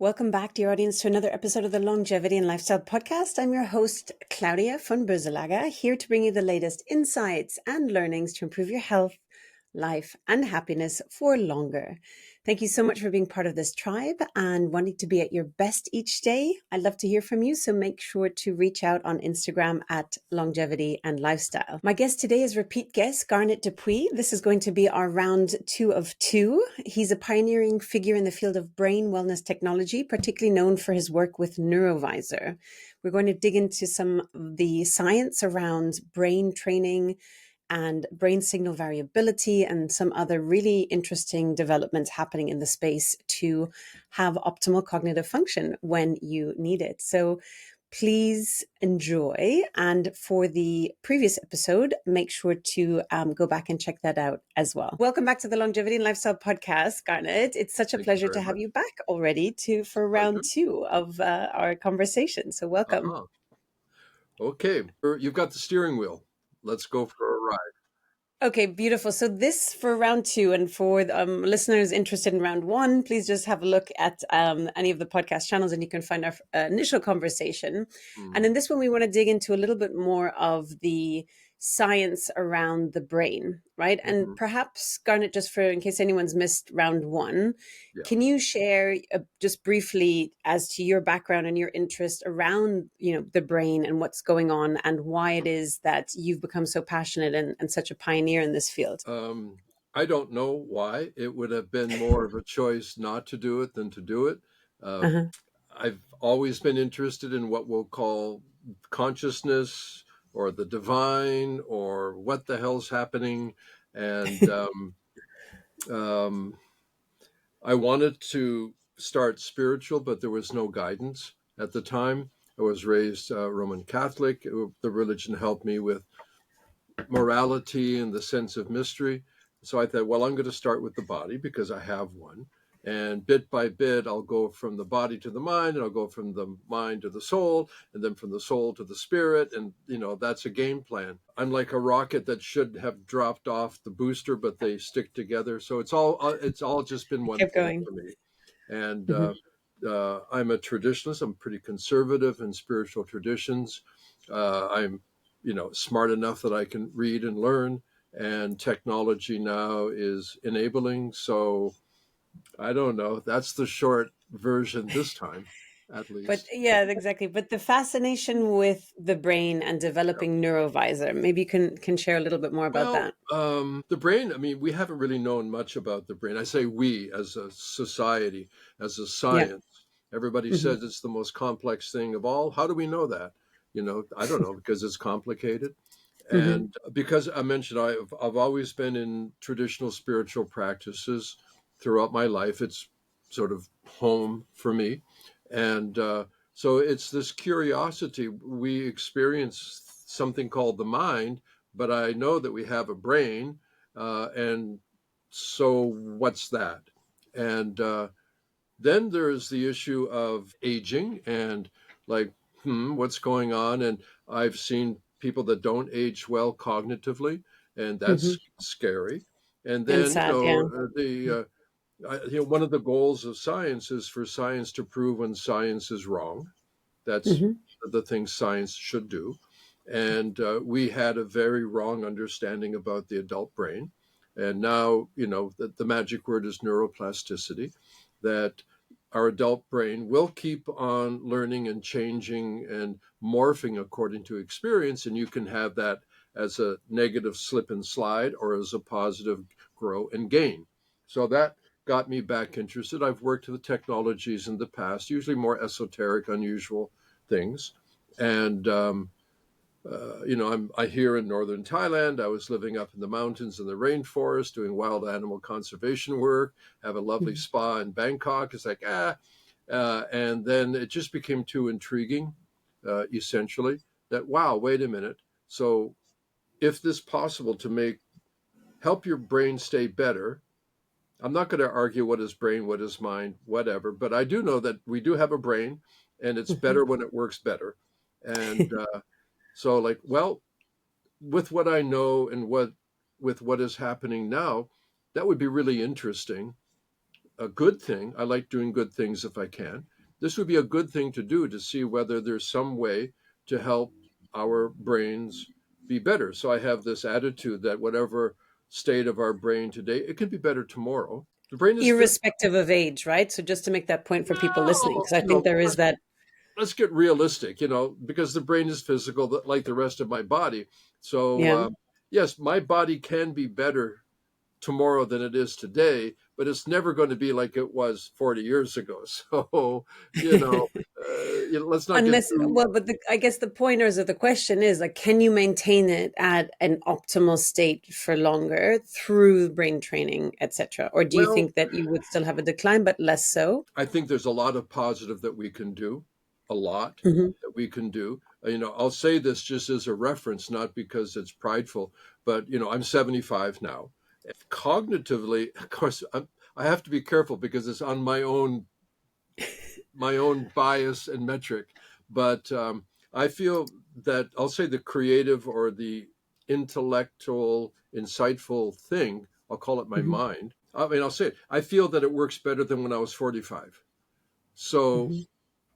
Welcome back, dear audience, to another episode of the Longevity and Lifestyle Podcast. I'm your host, Claudia von Boeselager, here to bring you the latest insights and learnings to improve your health, life, and happiness for longer. Thank you so much for being part of this tribe and wanting to be at your best each day. I'd love to hear from you, so make sure to reach out on Instagram at Longevity and Lifestyle. My guest today is repeat guest Garnet Dupuis. This is going to be our round 2 of 2. He's a pioneering figure in the field of brain wellness technology, particularly known for his work with NeuroVIZR. We're going to dig into some of the science around brain training and brain signal variability and some other really interesting developments happening in the space to have optimal cognitive function when you need it. So please enjoy. And for the previous episode, make sure to go back and check that out as well. Welcome back to the Longevity and Lifestyle Podcast, Garnet. It's such a pleasure to have you back already for round 2 of our conversation. So welcome. Okay, you've got the steering wheel. Let's go for a ride. Okay, beautiful. So this for round 2, and for listeners interested in round 1, please just have a look at any of the podcast channels and you can find our initial conversation. And in this one, we want to dig into a little bit more of the science around the brain, right? And perhaps, Garnet, just for in case anyone's missed round 1, can you share just briefly as to your background and your interest around, the brain and what's going on and why it is that you've become so passionate and such a pioneer in this field? I don't know why. It would have been more of a choice not to do it than to do it. I've always been interested in what we'll call consciousness or the divine or what the hell's happening. And I wanted to start spiritual, but there was no guidance at the time. I was raised Roman Catholic. The religion helped me with morality and the sense of mystery. So I thought, well, I'm going to start with the body because I have one. And bit by bit, I'll go from the body to the mind, and I'll go from the mind to the soul, and then from the soul to the spirit. And, that's a game plan. I'm like a rocket that should have dropped off the booster, but they stick together. So it's all just been one thing for me. And I'm a traditionalist. I'm pretty conservative in spiritual traditions. I'm smart enough that I can read and learn, and technology now is enabling. So I don't know. That's the short version this time, at least. But yeah, exactly. But the fascination with the brain and developing NeuroVIZR, maybe you can share a little bit more about that. The brain, I mean, we haven't really known much about the brain. I say we as a society, as a science. Everybody says it's the most complex thing of all. How do we know that? I don't know, because it's complicated. And because I mentioned I've always been in traditional spiritual practices throughout my life. It's sort of home for me. And so it's this curiosity. We experience something called the mind, but I know that we have a brain. And so what's that? And then there's the issue of aging and like, what's going on? And I've seen people that don't age well cognitively, and that's scary. And then, And sad, yeah. one of the goals of science is for science to prove when science is wrong. That's the thing science should do. And we had a very wrong understanding about the adult brain. And now, the magic word is neuroplasticity, that our adult brain will keep on learning and changing and morphing according to experience. And you can have that as a negative slip and slide or as a positive grow and gain. So that got me back interested. I've worked with technologies in the past, usually more esoteric, unusual things. And, I'm here in northern Thailand. I was living up in the mountains in the rainforest doing wild animal conservation work, have a lovely spa in Bangkok. It's like, and then it just became too intriguing, essentially, that, wow, wait a minute. So if this possible to help your brain stay better, I'm not going to argue what is brain, what is mind, whatever, but I do know that we do have a brain and it's better when it works better. And so like, well, with what I know and with what is happening now, that would be really interesting. a good thing. I like doing good things if I can. This would be a good thing to do, to see whether there's some way to help our brains be better. So I have this attitude that whatever state of our brain today, it can be better tomorrow. The brain is physical. Irrespective of age, right? So just to make that point for people listening, No, because I think there is that. let's get realistic, because the brain is physical, like the rest of my body. So, Yeah. yes, my body can be better tomorrow than it is today, but it's never going to be like it was 40 years ago. So, let's not get Unless, too well, but I guess the pointers of the question is like, can you maintain it at an optimal state for longer through brain training, etc.? Or do you well. think that you would still have a decline, but less so? I think there's a lot of positive that we can do, a lot Hmm. that we can do. I'll say this just as a reference, not because it's prideful, but I'm 75 now. Cognitively, of course, I have to be careful because it's on my own bias and metric. But I feel that, I'll say, the creative or the intellectual, insightful thing, I'll call it my Hmm. mind. I mean, I'll say it. I feel that it works better than when I was 45. So Hmm.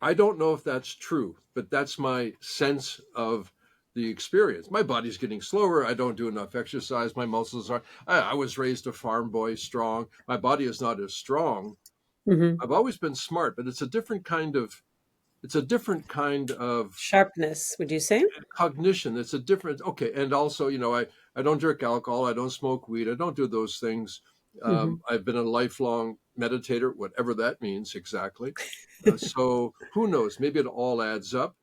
I don't know if that's true, but that's my sense of the experience. My body's getting slower. I don't do enough exercise. My muscles are. I was raised a farm boy, strong. My body is not as strong. Hmm. I've always been smart, but it's a different kind of. It's a different kind of Sharpness, would you say? cognition. It's a different. Okay, and also, I don't drink alcohol. I don't smoke weed. I don't do those things. Hmm. I've been a lifelong meditator, whatever that means exactly. So who knows? Maybe it all adds up.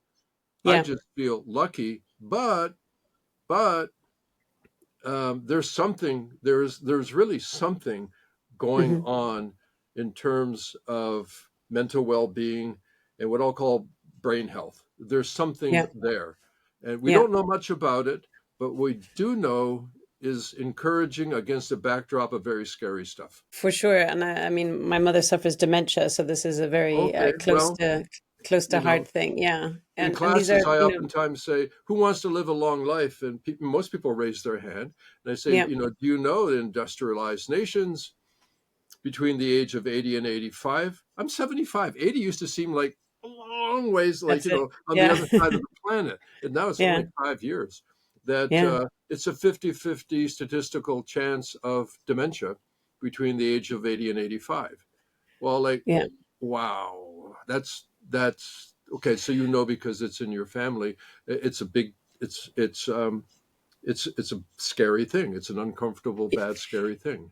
I Yeah. just feel lucky, but there's something. There's really something going Hmm. on in terms of mental well-being and what I'll call brain health. There's something Yeah. there, and we Yeah. don't know much about it, but what we do know is encouraging against a backdrop of very scary stuff. For sure. And I mean, my mother suffers dementia, so this is a very Okay, close well, to close to you heart know, thing. Yeah. in And these are, classes, I oftentimes say, "Who wants to live a long life?" And most people raise their hand, and I say, yeah, "Do you know that industrialized nations between the age of 80 and 85?" I'm 75. 80 used to seem like a long ways, like that's it. on the Yeah. other side of the planet, and now it's Yeah. only 5 years. That Yeah. it's a 50-50 statistical chance of dementia between the age of 80 and 85. Well, like, Yeah. wow, that's okay. So because it's in your family, it's a big, it's a scary thing. It's an uncomfortable, bad, scary thing.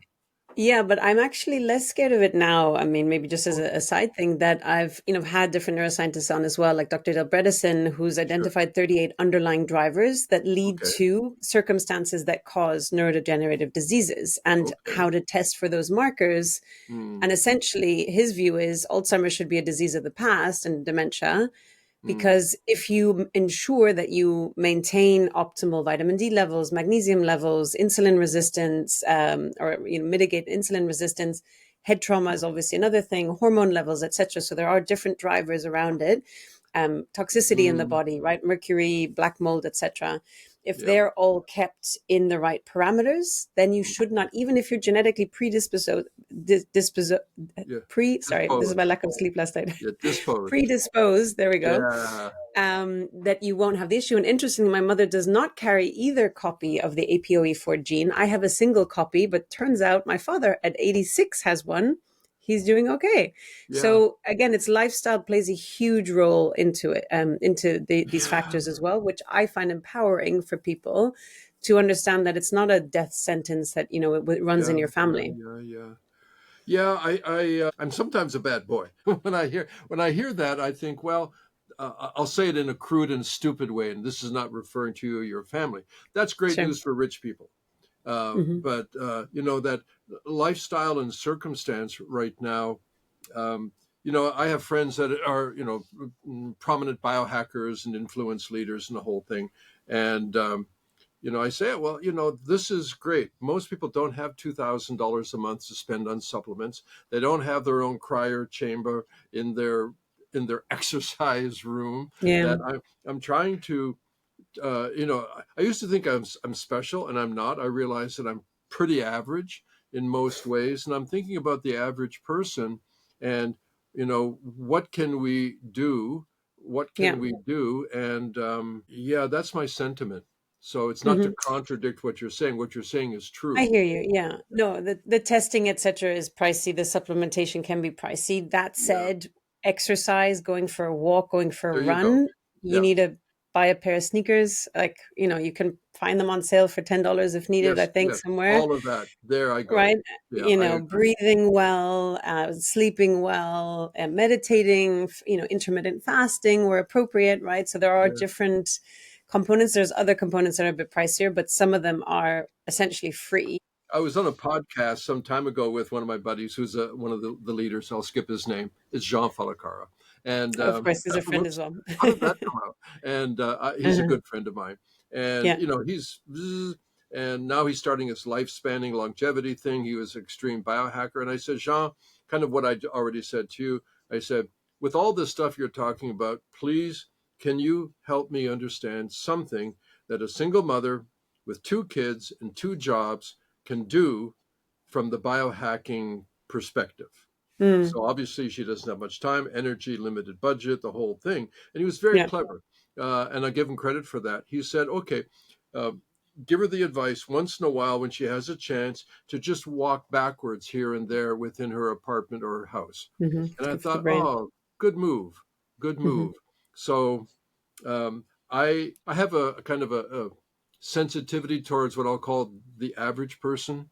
Yeah, but I'm actually less scared of it now. I mean, maybe just as Oh, a side thing that I've, had different neuroscientists on as well, like Dr. Del Bredesen, who's sure. identified 38 underlying drivers that lead Okay. to circumstances that cause neurodegenerative diseases and Okay. how to test for those markers. Mm, And essentially, his view is Alzheimer's should be a disease of the past and dementia, mm, because if you ensure that you maintain optimal vitamin D levels, magnesium levels, insulin resistance, or mitigate insulin resistance, head trauma is obviously another thing, hormone levels, etc. So there are different drivers around it. Toxicity in the mm, body, right? Mercury, black mold, etc. If yeah. they're all kept in the right parameters, then you should not, even if you're genetically predisposed, Yeah. sorry, this is my Disposed. lack of sleep last night. Yeah. Disposed. Predisposed, there we go, Yeah. that you won't have the issue. And interestingly, my mother does not carry either copy of the APOE4 gene. I have a single copy, but turns out my father at 86 has one. He's doing okay. Yeah. So again, it's lifestyle plays a huge role into it, into these Yeah. factors as well, which I find empowering for people to understand that it's not a death sentence that it runs in Yeah. your Yeah. family. Yeah. Yeah. Yeah. I'm sometimes a bad boy. When I hear that, I think, well, I'll say it in a crude and stupid way, and this is not referring to you or your family. That's great Sure. news for rich people. Hmm. But that lifestyle and circumstance right now. Um, I have friends that are prominent biohackers and influence leaders and the whole thing, and I say, well, this is great. Most people don't have $2,000 a month to spend on supplements. They don't have their own cryo chamber in their exercise room. Yeah. That I'm trying to I used to think I'm special, and I'm not. I realize that I'm pretty average. in most ways. And I'm thinking about the average person and, what can we do? What Yeah. can we do? And yeah, that's my sentiment. So it's not to Hmm. contradict what you're saying. What you're saying is I true. hear you. Yeah. No, the testing, etc., is pricey. The supplementation can be pricey. That Yeah. said, exercise, going for a walk, going for a There you go. run, you Yeah. need to buy a pair of sneakers. Like, you can find them on sale for $10 if needed, I Yes. think, Yes. somewhere. All of that. There I go. Right? Yeah, I agree. Breathing well, sleeping well, meditating, intermittent fasting where appropriate, right? So there are Yeah. different components. There's other components that are a bit pricier, but some of them are essentially free. I was on a podcast some time ago with one of my buddies who's one of the leaders. I'll skip his name. It's Jean Falacara. And Of course, there's a friend as whoops, well. how did that come out? And he's a Uh-huh. good friend of mine. And, Yeah, and now he's starting his life-spanning longevity thing. He was an extreme biohacker. And I said, Jean, kind of what I already said to you. I said, with all this stuff you're talking about, please, can you help me understand something that a single mother with 2 kids and 2 jobs can do from the biohacking perspective? mm, So obviously she doesn't have much time, energy, limited budget, the whole thing. And he was very yeah, clever, and I give him credit for that. He said, "Okay, uh, give her the advice once in a while when she has a chance to just walk backwards here and there within her apartment or her house." And I good for the thought, brain. "Oh, good move, good Hmm. move." So I have a kind of a sensitivity towards what I'll call the average person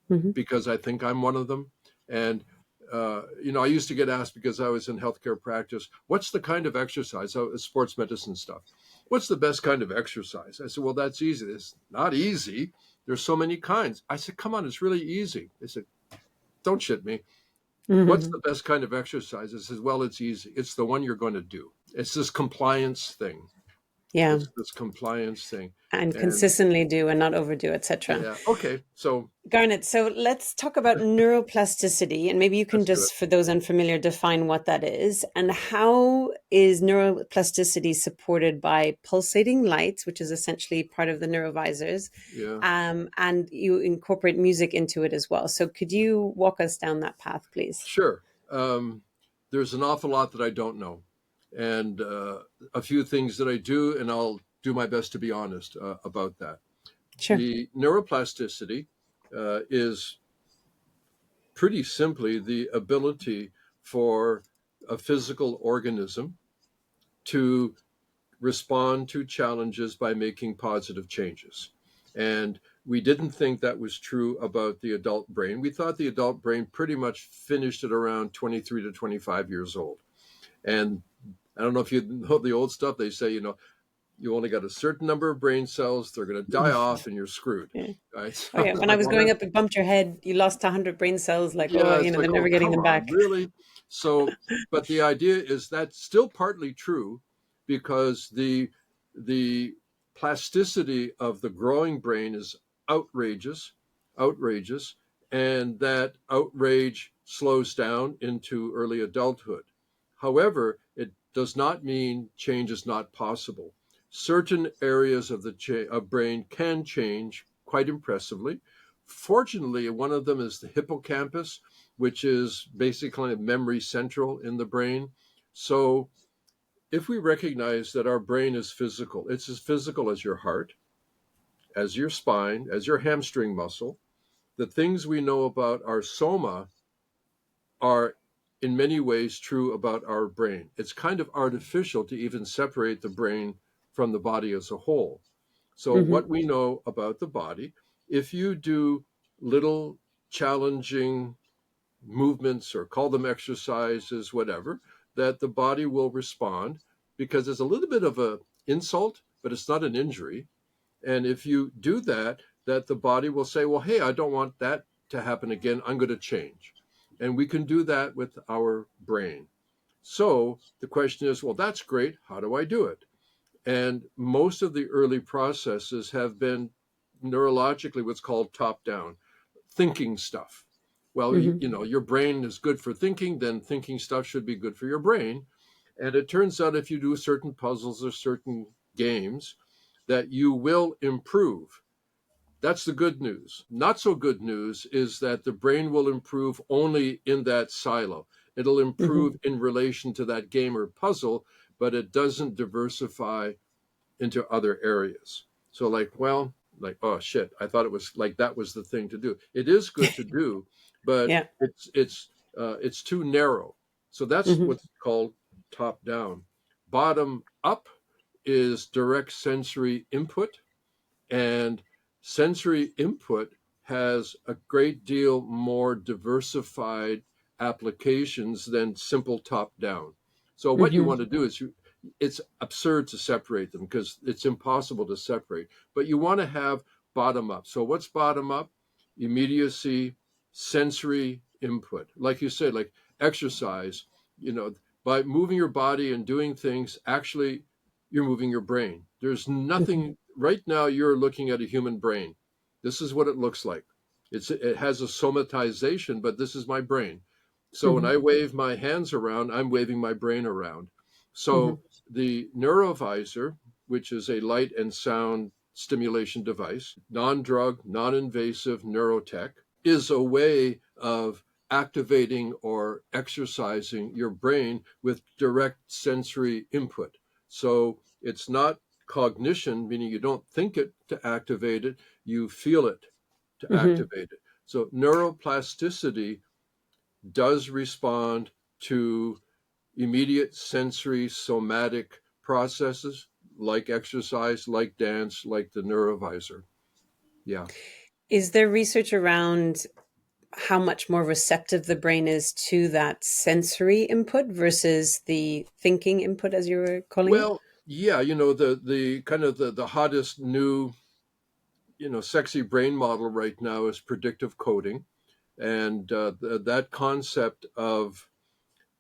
Hmm. because I think I'm one of them. And I used to get asked because I was in healthcare practice, what's the kind of exercise? So sports medicine stuff. What's the best kind of exercise? I said, well, that's easy. It's not easy. There's so many kinds. I said, come on, it's really easy. They said, don't shit me. What's Hmm. the best kind of exercise? I said, well, it's easy. It's the one you're going to do. It's this compliance thing. Yeah, It's this compliance thing. and And consistently do and not overdo, etc. yeah, okay. So Garnet, so let's talk about neuroplasticity, and maybe you can let's do it. just, for those unfamiliar, define what that is, and how is neuroplasticity supported by pulsating lights, which is essentially part of the neurovisors, Yeah. and you incorporate music into it as well. So could you walk us down that path, please? Sure. There's an awful lot that I don't know, and a few things that I do, and I'll do my best to be honest about that. Sure. The neuroplasticity is pretty simply the ability for a physical organism to respond to challenges by making positive changes. And we didn't think that was true about the adult brain. We thought the adult brain pretty much finished at around 23 to 25 years old. And I don't know if you know the old stuff. They say, you only got a certain number of brain cells. They're going to die off and you're screwed. Yeah. Right? Oh yeah. When I Like was all growing that. up, it bumped your head. You lost 100 brain cells. Like, oh, Yeah, it's they're like, never oh, getting come them on, back. really? So, but the idea is that's still partly true because the plasticity of the growing brain is outrageous, outrageous, and that outrage slows down into early adulthood. However, it does not mean change is not possible. Certain areas of the brain can change quite impressively. Fortunately, one of them is the hippocampus, which is basically memory central in the brain. So if we recognize that our brain is physical, it's as physical as your heart, as your spine, as your hamstring muscle, the things we know about our soma are in many ways true about our brain. It's kind of artificial to even separate the brain from the body as a whole. So, Hmm. what we know about the body, if you do little challenging movements or call them exercises, whatever, that the body will respond because it's a little bit of a insult, but it's not an injury. And if you do that, that the body will say, well, hey, I don't want that to happen again. I'm going to change. And we can do that with our brain. So the question is, well, that's great. How do I do it? And most of the early processes have been neurologically what's called top down thinking stuff. Well, Hmm. your brain is good for thinking, then thinking stuff should be good for your brain. And it turns out if you do certain puzzles or certain games, that you will improve. That's the good news. Not so good news is that the brain will improve only in that silo. It'll improve in relation to that game or puzzle, but it doesn't diversify into other areas. So oh shit, I thought it was like that was the thing to do. It is good to do, but Yeah. it's too narrow. So that's Hmm. what's called top down. Bottom up is direct sensory input, and sensory input has a great deal more diversified applications than simple top down. So what you Hmm. want to do is it's absurd to separate them because it's impossible to separate, but you want to have bottom up. So what's bottom up? Immediacy, sensory input. Like you said, like exercise, by moving your body and doing things, actually you're moving your brain. There's Hmm. nothing right now. You're looking at a human brain. This is what it looks like. It has a somatization, but this is my brain. So when Hmm. I wave my hands around, I'm waving my brain around. Hmm. So the NeuroVIZR, which is a light and sound stimulation device, non-drug, non-invasive neurotech, is a way of activating or exercising your brain with direct sensory input. So it's not cognition, meaning you don't think it to activate it, you feel it to Hmm. activate it. So neuroplasticity does respond to immediate sensory somatic processes like exercise, like dance, like the neurovisor. Yeah. Is there research around how much more receptive the brain is to that sensory input versus the thinking input, as you were calling it? Well, yeah, the kind of the hottest new, sexy brain model right now is predictive coding. And that concept of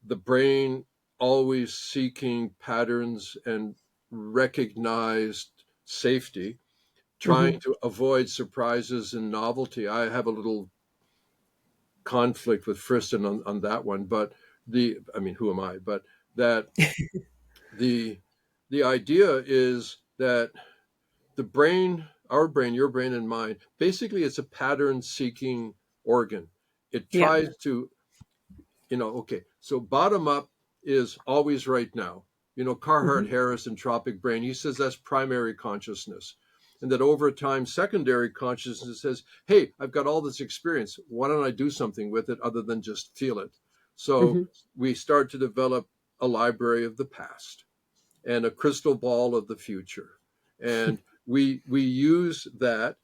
the brain always seeking patterns and recognized safety, trying Hmm. to avoid surprises and novelty. I have a little conflict with Friston on that one, but I mean, who am I? But that the the idea is that the brain, our brain, your brain and mine, basically it's a pattern seeking organ. It Yeah. tries to, okay, so bottom up is always right now. Carhart Hmm. Harris, Entropic Brain, he says that's primary consciousness. And that over time, secondary consciousness says, hey, I've got all this experience. Why don't I do something with it other than just feel it? So Hmm. we start to develop a library of the past and a crystal ball of the future. And we use that.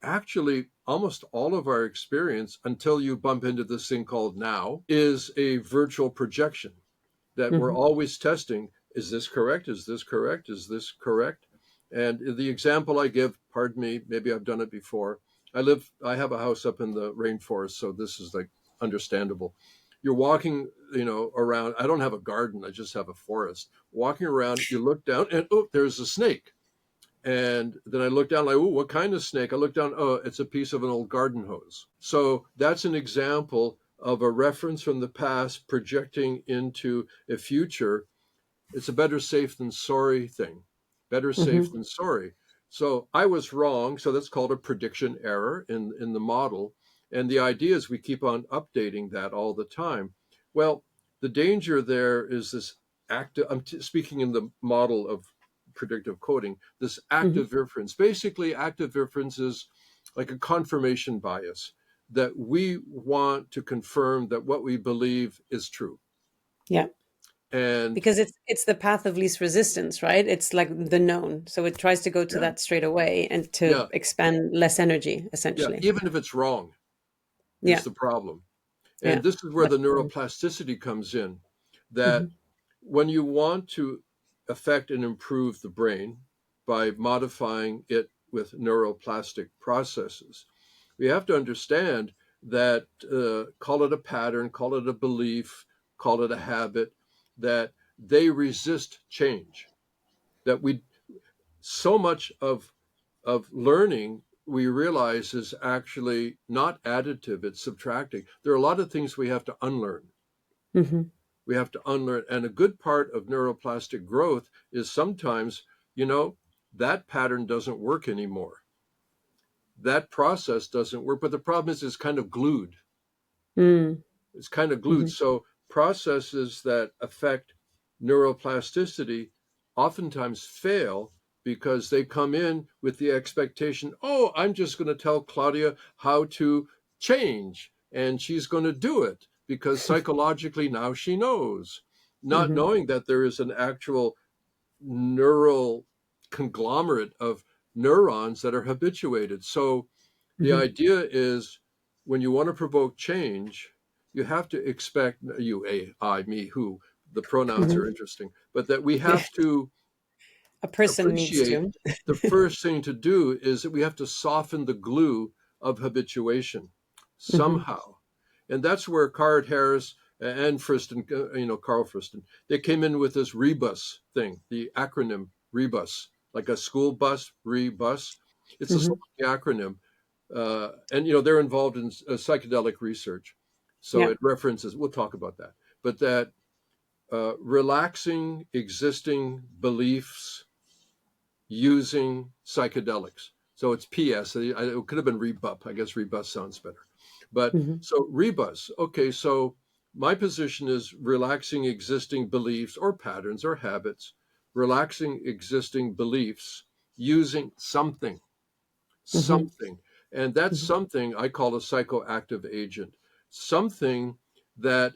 Actually, almost all of our experience, until you bump into this thing called now, is a virtual projection that we're Hmm. always testing. Is this correct? Is this correct? Is this correct? And the example I give, pardon me, maybe I've done it before. I have a house up in the rainforest, so this is like understandable. You're walking, around. I don't have a garden, I just have a forest. Walking around, you look down and oh, there's a snake. And then I look down like, oh, what kind of snake? I look down, oh, it's a piece of an old garden hose. So that's an example of a reference from the past projecting into a future. It's a better safe than sorry thing. Better safe Hmm. than sorry. So I was wrong. So that's called a prediction error in the model. And the idea is we keep on updating that all the time. Well, the danger there is this active, speaking in the model of predictive coding, this Hmm. active inference. Basically, active inference is like a confirmation bias that we want to confirm that what we believe is true. Yeah. And Because it's the path of least resistance, right? It's like the known. So it tries to go to yeah, that straight away and to yeah, expand less energy, yeah, essentially. even if it's wrong is Yeah. the problem. And Yeah. this is where But the neuroplasticity comes in, that mhm. when you want to affect and improve the brain by modifying it with neuroplastic processes, we have to understand that, call it a pattern, call it a belief, call it a habit, that they resist change. That we so much of learning we realize is actually not additive, it's subtracting. There are a lot of things we have to unlearn. Mhm. We have to unlearn. And a good part of neuroplastic growth is sometimes, you know, that pattern doesn't work anymore. that process doesn't work. But the problem is it's kind of glued. Mm. It's kind of glued. Mhm. So processes that affect neuroplasticity oftentimes fail because they come in with the expectation, oh, I'm just going to tell Claudia how to change, and she's going to do it because psychologically now she knows, not Mhm. knowing that there is an actual neural conglomerate of neurons that are habituated. So the Mhm. idea is when you want to provoke change, you have to expect you, I, me, who, the pronouns Mhm. are interesting, but that we have to A person needs appreciate to. the first thing to do is that we have to soften the glue of habituation Mhm. somehow. And that's where Card Harris and Friston, Carl Friston, they came in with this rebus thing, the acronym rebus, like a school bus, rebus. It's a Mhm. Slovak acronym. And, they're involved in psychedelic research. So Yeah. it references, we'll talk about that, but that relaxing existing beliefs using psychedelics. So it's PS. It could have been rebus. I guess rebus sounds better. But Mhm. so rebus. Okay, so my position is relaxing existing beliefs or patterns or habits, relaxing existing beliefs using something, Mhm. something. And that Mhm. something I call a psychoactive agent, something that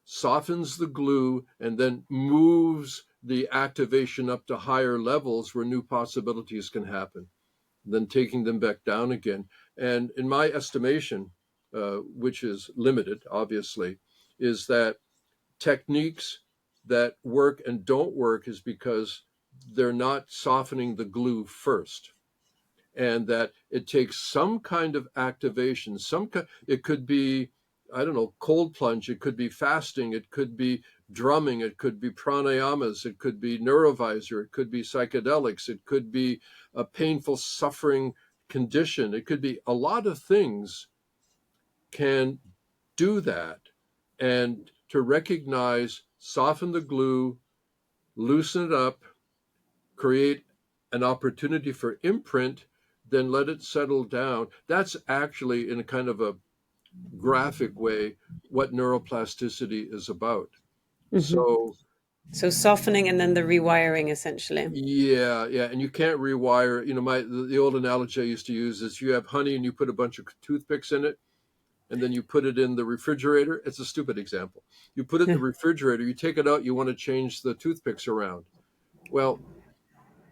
softens the glue and then moves the activation up to higher levels where new possibilities can happen, then taking them back down again. And in my estimation, which is limited, obviously, is that techniques that work and don't work is because they're not softening the glue first, and that it takes some kind of activation. It could be, I don't know, cold plunge, it could be fasting, it could be drumming, it could be pranayamas, it could be NeuroVIZR, it could be psychedelics, it could be a painful suffering condition, it could be a lot of things can do that. And to recognize, soften the glue, loosen it up, create an opportunity for imprint, then let it settle down. That's actually, in a kind of a graphic way, what neuroplasticity is about. Mhm. So, So softening and then the rewiring, essentially. yeah, yeah, and you can't rewire. The old analogy I used to use is you have honey and you put a bunch of toothpicks in it, and then you put it in the refrigerator. It's a stupid example. You put it in the refrigerator, you take it out, you want to change the toothpicks around. Well,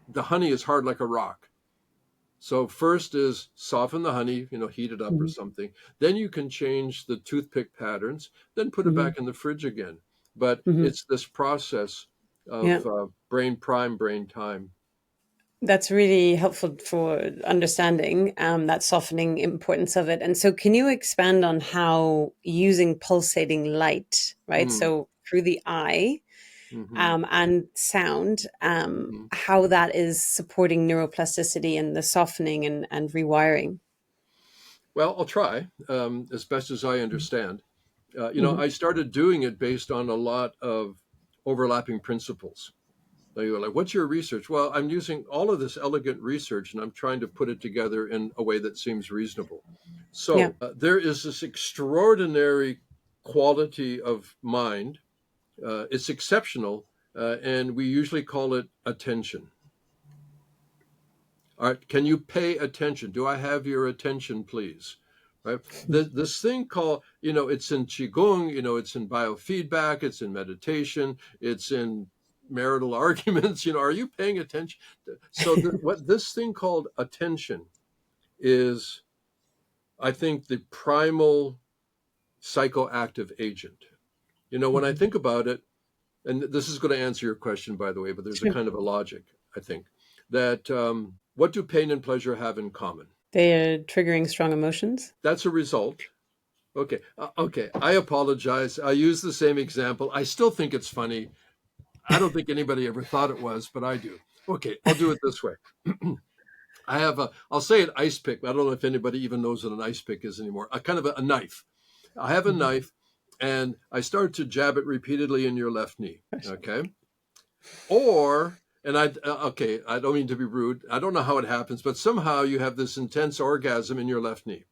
the honey is hard like a rock. So first is soften the honey, heat it up or Mhm. something. Then you can change the toothpick patterns, then put it Mhm. back in the fridge again. But Mhm. it's this process Yeah. of brain prime, brain time. That's really helpful for understanding that softening importance of it. And so, can you expand on how using pulsating light, right? Mm, So, through the eye hmm and sound, hmm how that is supporting neuroplasticity and the softening and rewiring? Well, I'll try as best as I understand. Hmm. I started doing it based on a lot of overlapping principles. Now you're like, what's your research? Well, I'm using all of this elegant research and I'm trying to put it together in a way that seems reasonable. Yeah. So there is this extraordinary quality of mind. It's exceptional, and we usually call it attention. All right, can you pay attention? Do I have your attention, please? Right. This thing called, it's in Qigong, it's in biofeedback, it's in meditation, it's in marital arguments. Are you paying attention? So what this thing called attention is, I think, the primal psychoactive agent. When I Mhm. think about it, and this is going to answer your question, by the way, but there's a Sure. kind of a logic, I think, that what do pain and pleasure have in common? They're triggering strong emotions. That's a result. Okay. Okay. I apologize. I use the same example. I still think it's funny. I don't think anybody ever thought it was, but I do. Okay. I'll do it this way. I'll say an ice pick. I don't know if anybody even knows what an ice pick is anymore. A kind of a knife. I have a Mhm. knife and I start to jab it repeatedly in your left knee. Gosh. Okay. Or And okay, I don't mean to be rude. I don't know how it happens, but somehow you have this intense orgasm in your left knee.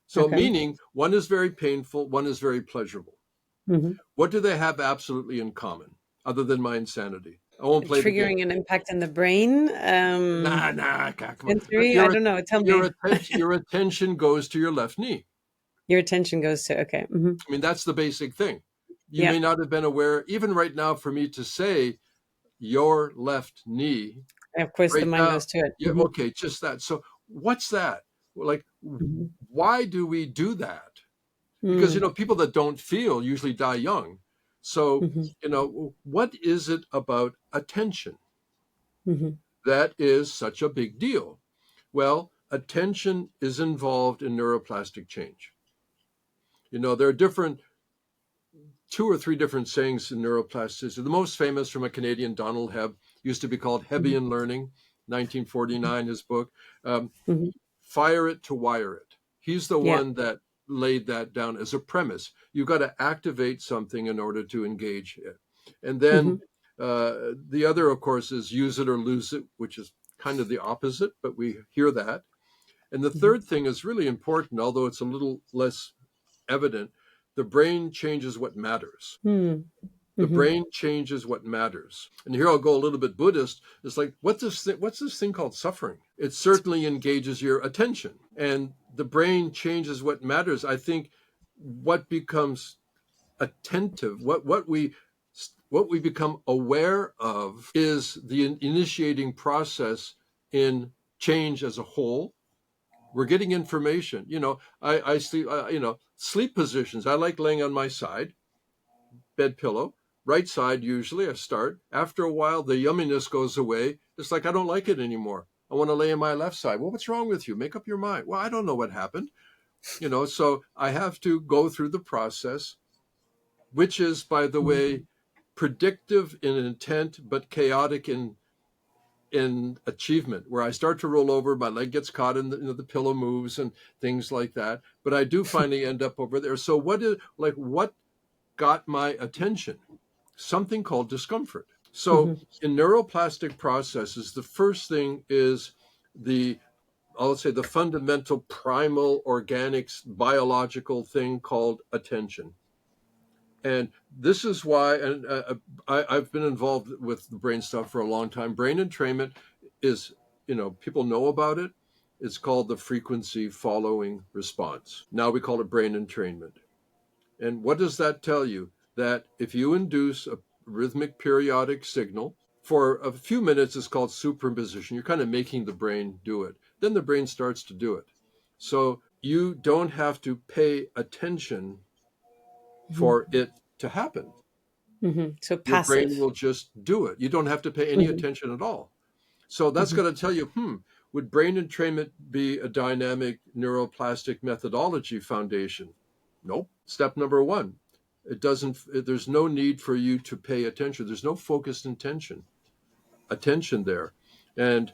So, Okay. meaning one is very painful, one is very pleasurable. Hmm. What do they have absolutely in common, other than my insanity? I won't play the game. Triggering an impact in the brain. Nah, come on. Sensory. I don't know. Tell me. Your attention goes to your left knee. Your attention goes to, okay. Hmm. I mean, that's the basic thing. You Yeah. may not have been aware, even right now, for me to say your left knee Of course, the right mind now. goes to it. Yeah, okay, just that. So, what's that? Like, Hmm. why do we do that? Because, Hmm. people that don't feel usually die young. So, Hmm. what is it about attention Hmm. that is such a big deal? Well, attention is involved in neuroplastic change. There are two or three different sayings in neuroplasticity. The most famous from a Canadian, Donald Hebb, used to be called Hebbian learning, 1949, his book. Um, Hmm. Fire it to wire it. He's the Yeah. one that laid that down as a premise. You've got to activate something in order to engage it. And Hmm. then the other, of course, is use it or lose it, which is kind of the opposite, but we hear that. And the Hmm. third thing is really important, although it's a little less evident. The brain changes what matters. Hmm. The Hmm. brain changes what matters. And here I'll go a little bit Buddhist. It's like, what's this thing called suffering? It certainly engages your attention. And the brain changes what matters. I think what becomes attentive, what we become aware of is the initiating process in change as a whole. We're getting information. I sleep. Sleep positions. I like laying on my side, bed pillow, right side usually. I start. After a while, the yumminess goes away. It's like I don't like it anymore. I want to lay on my left side. Well, what's wrong with you? Make up your mind. Well, I don't know what happened. So I have to go through the process, which is, by the way, predictive in intent but chaotic in achievement, where I start to roll over, my leg gets caught in the pillow moves and things like that. But I do finally end up over there. So what got my attention? Something called discomfort. So Hmm. in neuroplastic processes, the first thing is the I'll say the fundamental primal organics biological thing called attention. And this is why, and I've been involved with the brain stuff for a long time. Brain entrainment is, people know about it. It's called the frequency following response. Now we call it brain entrainment. And what does that tell you? That if you induce a rhythmic periodic signal for a few minutes, it's called superimposition. You're kind of making the brain do it. Then the brain starts to do it. So you don't have to pay attention Hmm. for it to happen. Hmm. So Your passive. brain will just do it. You don't have to pay any Hmm. attention at all. So that's Hmm. going to tell you, would brain entrainment be a dynamic neuroplastic methodology foundation? Nope. Step number one, it doesn't, there's no need for you to pay attention. There's no focused attention there. And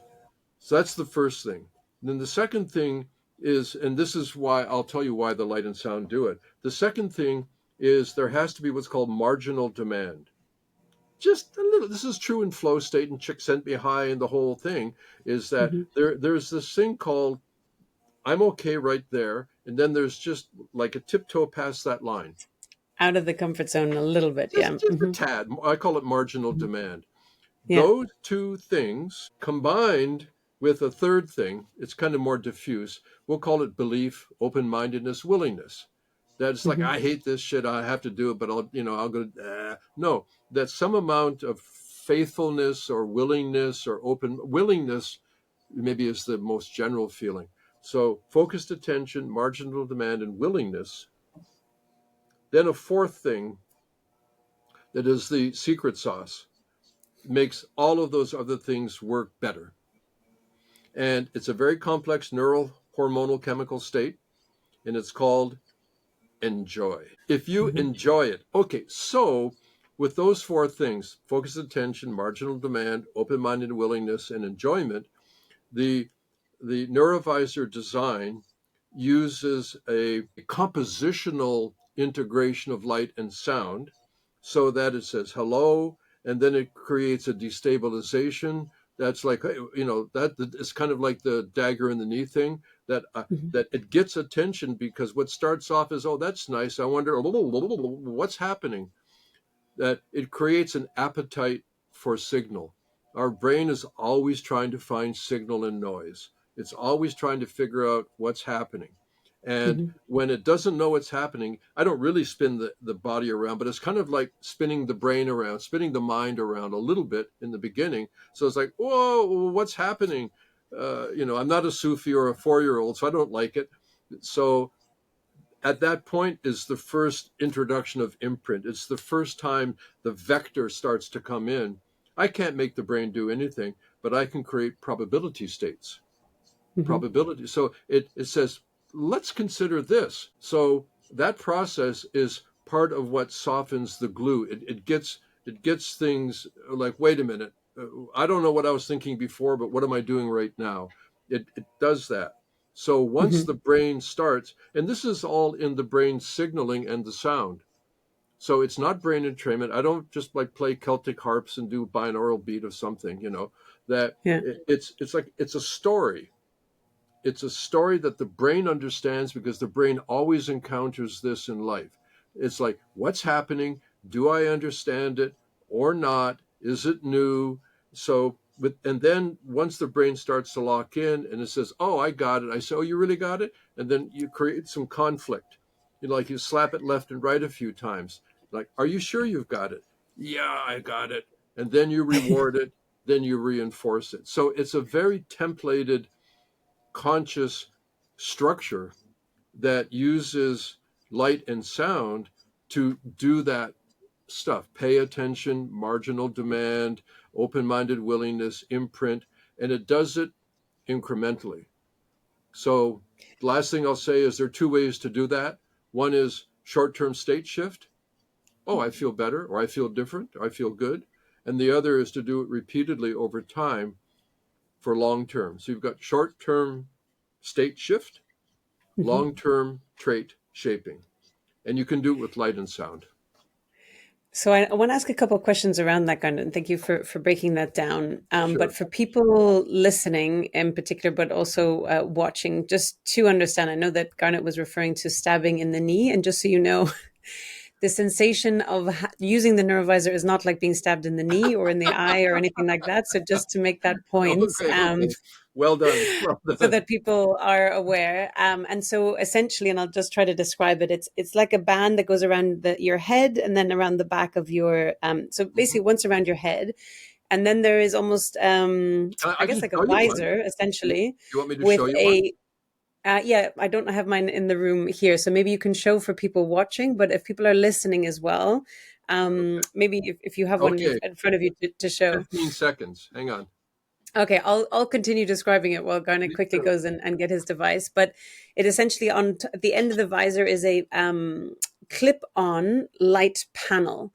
so that's the first thing. And then the second thing is, and this is why I'll tell you why the light and sound do it. The second thing is there has to be what's called marginal demand. Just a little. This is true in flow state and chick sent me high and the whole thing is that Hmm. there's this thing called I'm okay right there, and then there's just like a tiptoe past that line, Out of the comfort zone a little bit. Yeah. just a Hmm. tad. I call it marginal demand. Yeah. Those two things combined with a third thing, it's kind of more diffuse. We'll call it belief, open-mindedness, willingness. That's like Hmm. I hate this shit. I have to do it, but I'll go. No, that some amount of faithfulness or willingness or open willingness maybe is the most general feeling. So focused attention, marginal demand, and willingness. Then a fourth thing that is the secret sauce makes all of those other things work better. And it's a very complex neural hormonal chemical state, and it's called enjoy. If you Hmm. enjoy it, okay, so with those four things focused attention, marginal demand, open minded willingness, and enjoyment the NeuroVIZR design uses a compositional integration of light and sound so that it says hello and then it creates a destabilization. That's like, that is kind of like the dagger in the knee thing, that Mhm. that it gets attention, because what starts off as, oh, that's nice, I wonder what's happening, that it creates an appetite for signal. Our brain is always trying to find signal and noise. It's always trying to figure out what's happening. And Mhm. when it doesn't know what's happening, I don't really spin the body around, but it's kind of like spinning the brain around, spinning the mind around a little bit in the beginning. So it's like, whoa, what's happening? I'm not a Sufi or a 4-year-old, so I don't like it. So at that point is the first introduction of imprint. It's the first time the vector starts to come in. I can't make the brain do anything, but I can create probability states. Mhm. Probability. So it says, let's consider this. So that process is part of what softens the glue. It gets things like, wait a minute, I don't know what I was thinking before, but what am I doing right now? It does that. So once Mhm. the brain starts, and this is all in the brain signaling and the sound. So it's not brain entrainment. I don't just like play Celtic harps and do binaural beat of something, that Yeah. it's like it's a story. It's a story that the brain understands, because the brain always encounters this in life. It's like, what's happening? Do I understand it or not? Is it new? So, and then once the brain starts to lock in and it says, oh, I got it. I say, oh, you really got it? And then you create some conflict. You slap it left and right a few times. Like, are you sure you've got it? Yeah, I got it. And then you reward it. Then you reinforce it. So it's a very templated, conscious structure that uses light and sound to do that stuff: pay attention, marginal demand, open minded willingness, imprint, and it does it incrementally. So, the last thing I'll say is there are two ways to do that. One is short term state shift. Oh, I feel better, or I feel different, or I feel good. And the other is to do it repeatedly over time for long term. So, you've got short term state shift, Mhm. long-term trait shaping, and you can do it with light and sound. So I want to ask a couple of questions around that, Garnet, and thank you for breaking that down. But Sure. for people listening in particular, but also watching, just to understand, I know that Garnet was referring to stabbing in the knee, and just so you know, the sensation of using the neurovisor is not like being stabbed in the knee or in the eye or anything like that. So just to make that point, Okay, okay. Well done. Well so done. that people are aware. And so essentially, and I'll just try to describe it. It's like a band that goes around your head and then around the back of your. So basically, Mhm. once around your head, and then there is almost, I I guess, can like a show you one. visor You, essentially you want me to with show you one? a. Yeah, I don't have mine in the room here, so maybe you can show for people watching. But if people are listening as well, maybe if you have one Okay, in front of you to show. 15 seconds. Hang on. Okay, I'll continue describing it while Garnet Please quickly do. goes and get his device. But it essentially at the end of the visor is a clip-on light panel,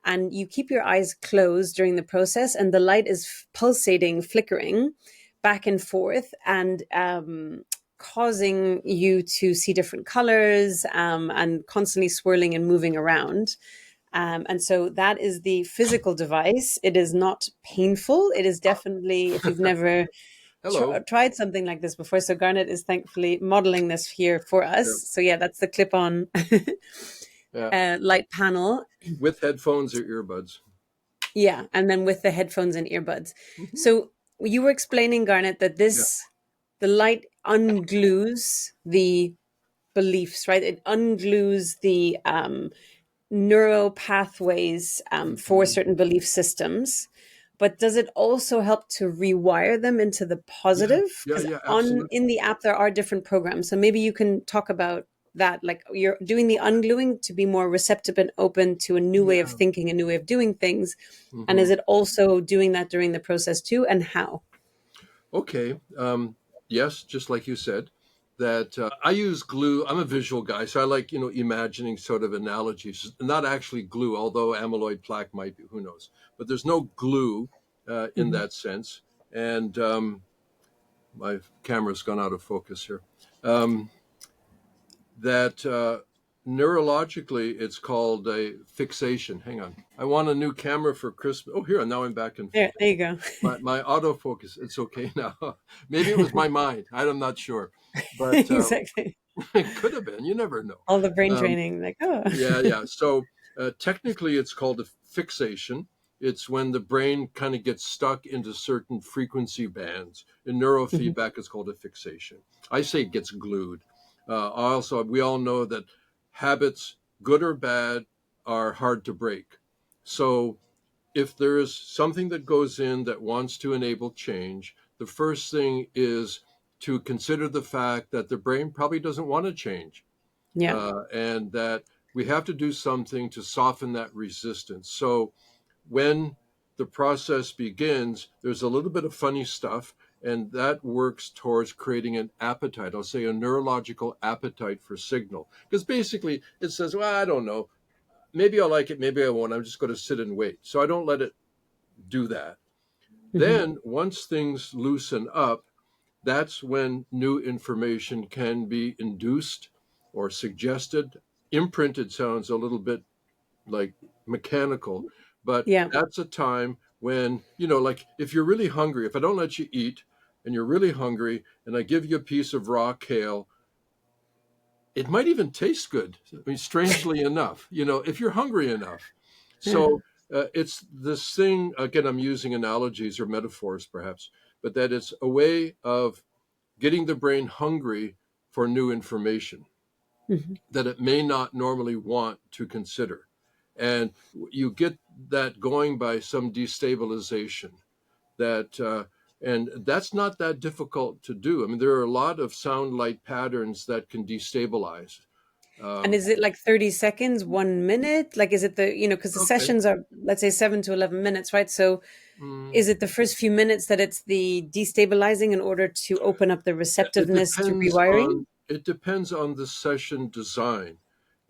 and you keep your eyes closed during the process, and the light is pulsating, flickering back and forth, and causing you to see different colors and constantly swirling and moving around. And so that is the physical device. It is not painful. It is definitely, if you've never Hello. tried something like this before. So Garnet is thankfully modeling this here for us. Yeah. So yeah, that's the clip-on Yeah. light panel. With headphones or earbuds. Yeah, and then with the headphones and earbuds. Hmm. So you were explaining, Garnet, that Yeah. the light unglues the beliefs, right? It unglues the neural pathways for Hmm. certain belief systems. But does it also help to rewire them into the Yeah. positive? Yeah. Because Yeah. on Absolutely. in the app there are different programs, so maybe you can talk about that. Like you're doing the ungluing to be more receptive and open to a new way of Yeah. thinking, a new way of doing things. And Hmm. is it also doing that during the process too? And how? Okay. Yes, just like you said, that I use glue. I'm a visual guy, so I like, imagining sort of analogies. Not actually glue, although amyloid plaque might be. Who knows? But there's no glue in Hmm. that sense. And my camera's gone out of focus here. Um, that Neurologically, it's called a fixation. Hang on. I want a new camera for Christmas. Oh, here, now I'm back in. There you go. My autofocus. It's okay now. Maybe it was my mind. I'm not sure. But Exactly. it could have been. You never know. All the brain Um, training, like, oh. yeah. So technically, it's called a fixation. It's when the brain kind of gets stuck into certain frequency bands. In Mhm. neurofeedback, it's called a fixation. I say it gets glued. Also, we all know that habits, good or bad, are hard to break. So if there is something that goes in that wants to enable change, the first thing is to consider the fact that the brain probably doesn't want to change, Yeah. and that we have to do something to soften that resistance. So when the process begins, there's a little bit of funny stuff, and that works towards creating an appetite. I'll say a neurological appetite for signal. Because basically it says, well, I don't know. Maybe I'll like it, maybe I won't. I'm just going to sit and wait. So I don't let it do that. Hmm. Then, once things loosen up, that's when new information can be induced or suggested. Imprinted sounds a little bit like mechanical, but Yeah. that's a time when, like if you're really hungry, if I don't let you eat and you're really hungry and I give you a piece of raw kale, it might even taste good. I mean, strangely enough, if you're hungry enough. Yeah. So it's this thing, again, I'm using analogies or metaphors perhaps, but that it's a way of getting the brain hungry for new information Hmm. that it may not normally want to consider. And you get that going by some destabilization that, and that's not that difficult to do. I mean, there are a lot of sound light patterns that can destabilize. And Um, is it like 30 seconds, 1 minute? Like, is it because the okay. sessions are, let's say, 7 to 11 minutes, right? So Mm, is it the first few minutes that it's the destabilizing in order to open up the receptiveness to rewiring? it depends on the session design.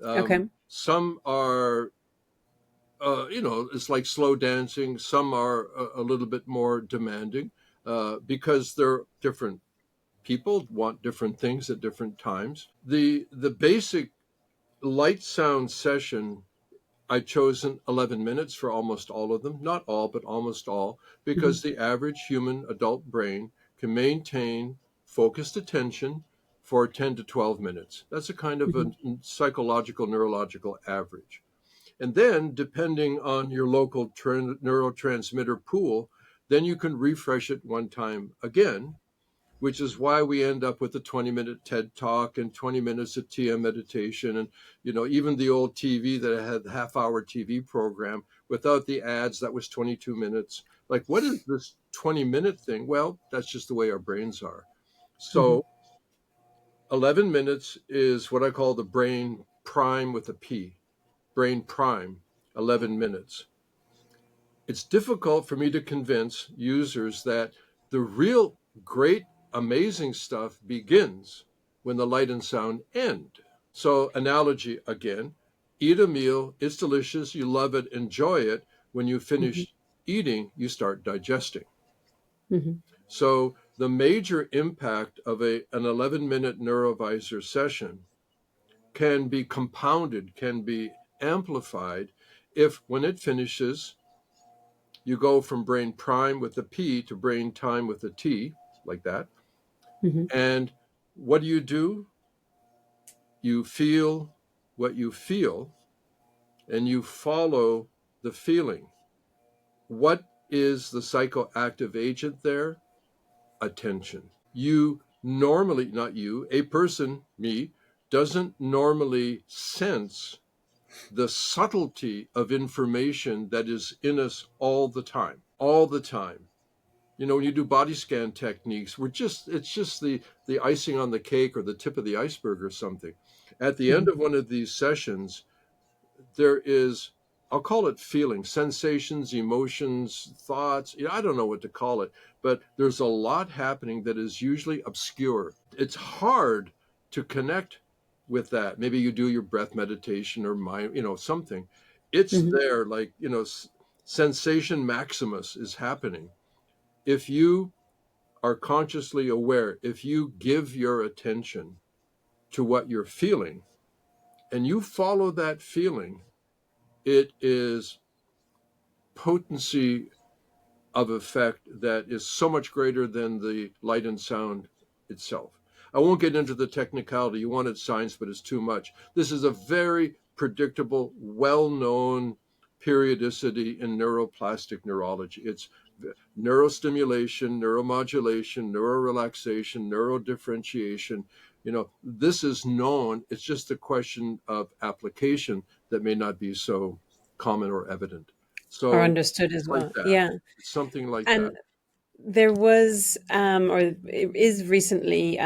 Okay. Some are, it's like slow dancing. Some are a little bit more demanding because they're different. People want different things at different times. The basic light sound session, I've chosen 11 minutes for almost all of them, not all, but almost all, Hmm. because the average human adult brain can maintain focused attention for 10 to 12 minutes. That's a kind of Hmm. a psychological, neurological average. And then, depending on your local neurotransmitter pool, then you can refresh it one time again, which is why we end up with a 20-minute TED talk and 20 minutes of TM meditation. And, even the old TV that had half-hour TV program without the ads, that was 22 minutes. Like, what is this 20-minute thing? Well, that's just the way our brains are. Hmm. So 11 minutes is what I call the brain prime with a P, brain prime, 11 minutes. It's difficult for me to convince users that the real great, amazing stuff begins when the light and sound end. So, analogy again, eat a meal, it's delicious, you love it, enjoy it. When you Hmm. finish eating, you start digesting. Hmm. So, the major impact of an 11-minute NeuroVIZR session can be compounded, can be amplified if when it finishes, you go from brain prime with a P to brain time with a T, like that. Hmm. And what do? You feel what you feel and you follow the feeling. What is the psychoactive agent there? Attention. You normally, not you, a person, me, doesn't normally sense the subtlety of information that is in us all the time, all the time. When you do body scan techniques, it's just the icing on the cake or the tip of the iceberg or something. At the end Hmm. of one of these sessions, there is, I'll call it feeling, sensations, emotions, thoughts. I don't know what to call it, but there's a lot happening that is usually obscure. It's hard to connect with that. Maybe you do your breath meditation or mind, something. It's Hmm. there, like, sensation maximus is happening. If you are consciously aware, if you give your attention to what you're feeling, and you follow that feeling, it is potency of effect that is so much greater than the light and sound itself. I won't get into the technicality. You wanted science, but it's too much. This is a very predictable, well-known periodicity in neuroplastic neurology. It's neurostimulation, neuromodulation, neurorelaxation, neurodifferentiation. This is known. It's just a question of application that may not be so common or evident. Or So understood it's as like well. that. Yeah. It's something like that. And there was, or it is recently,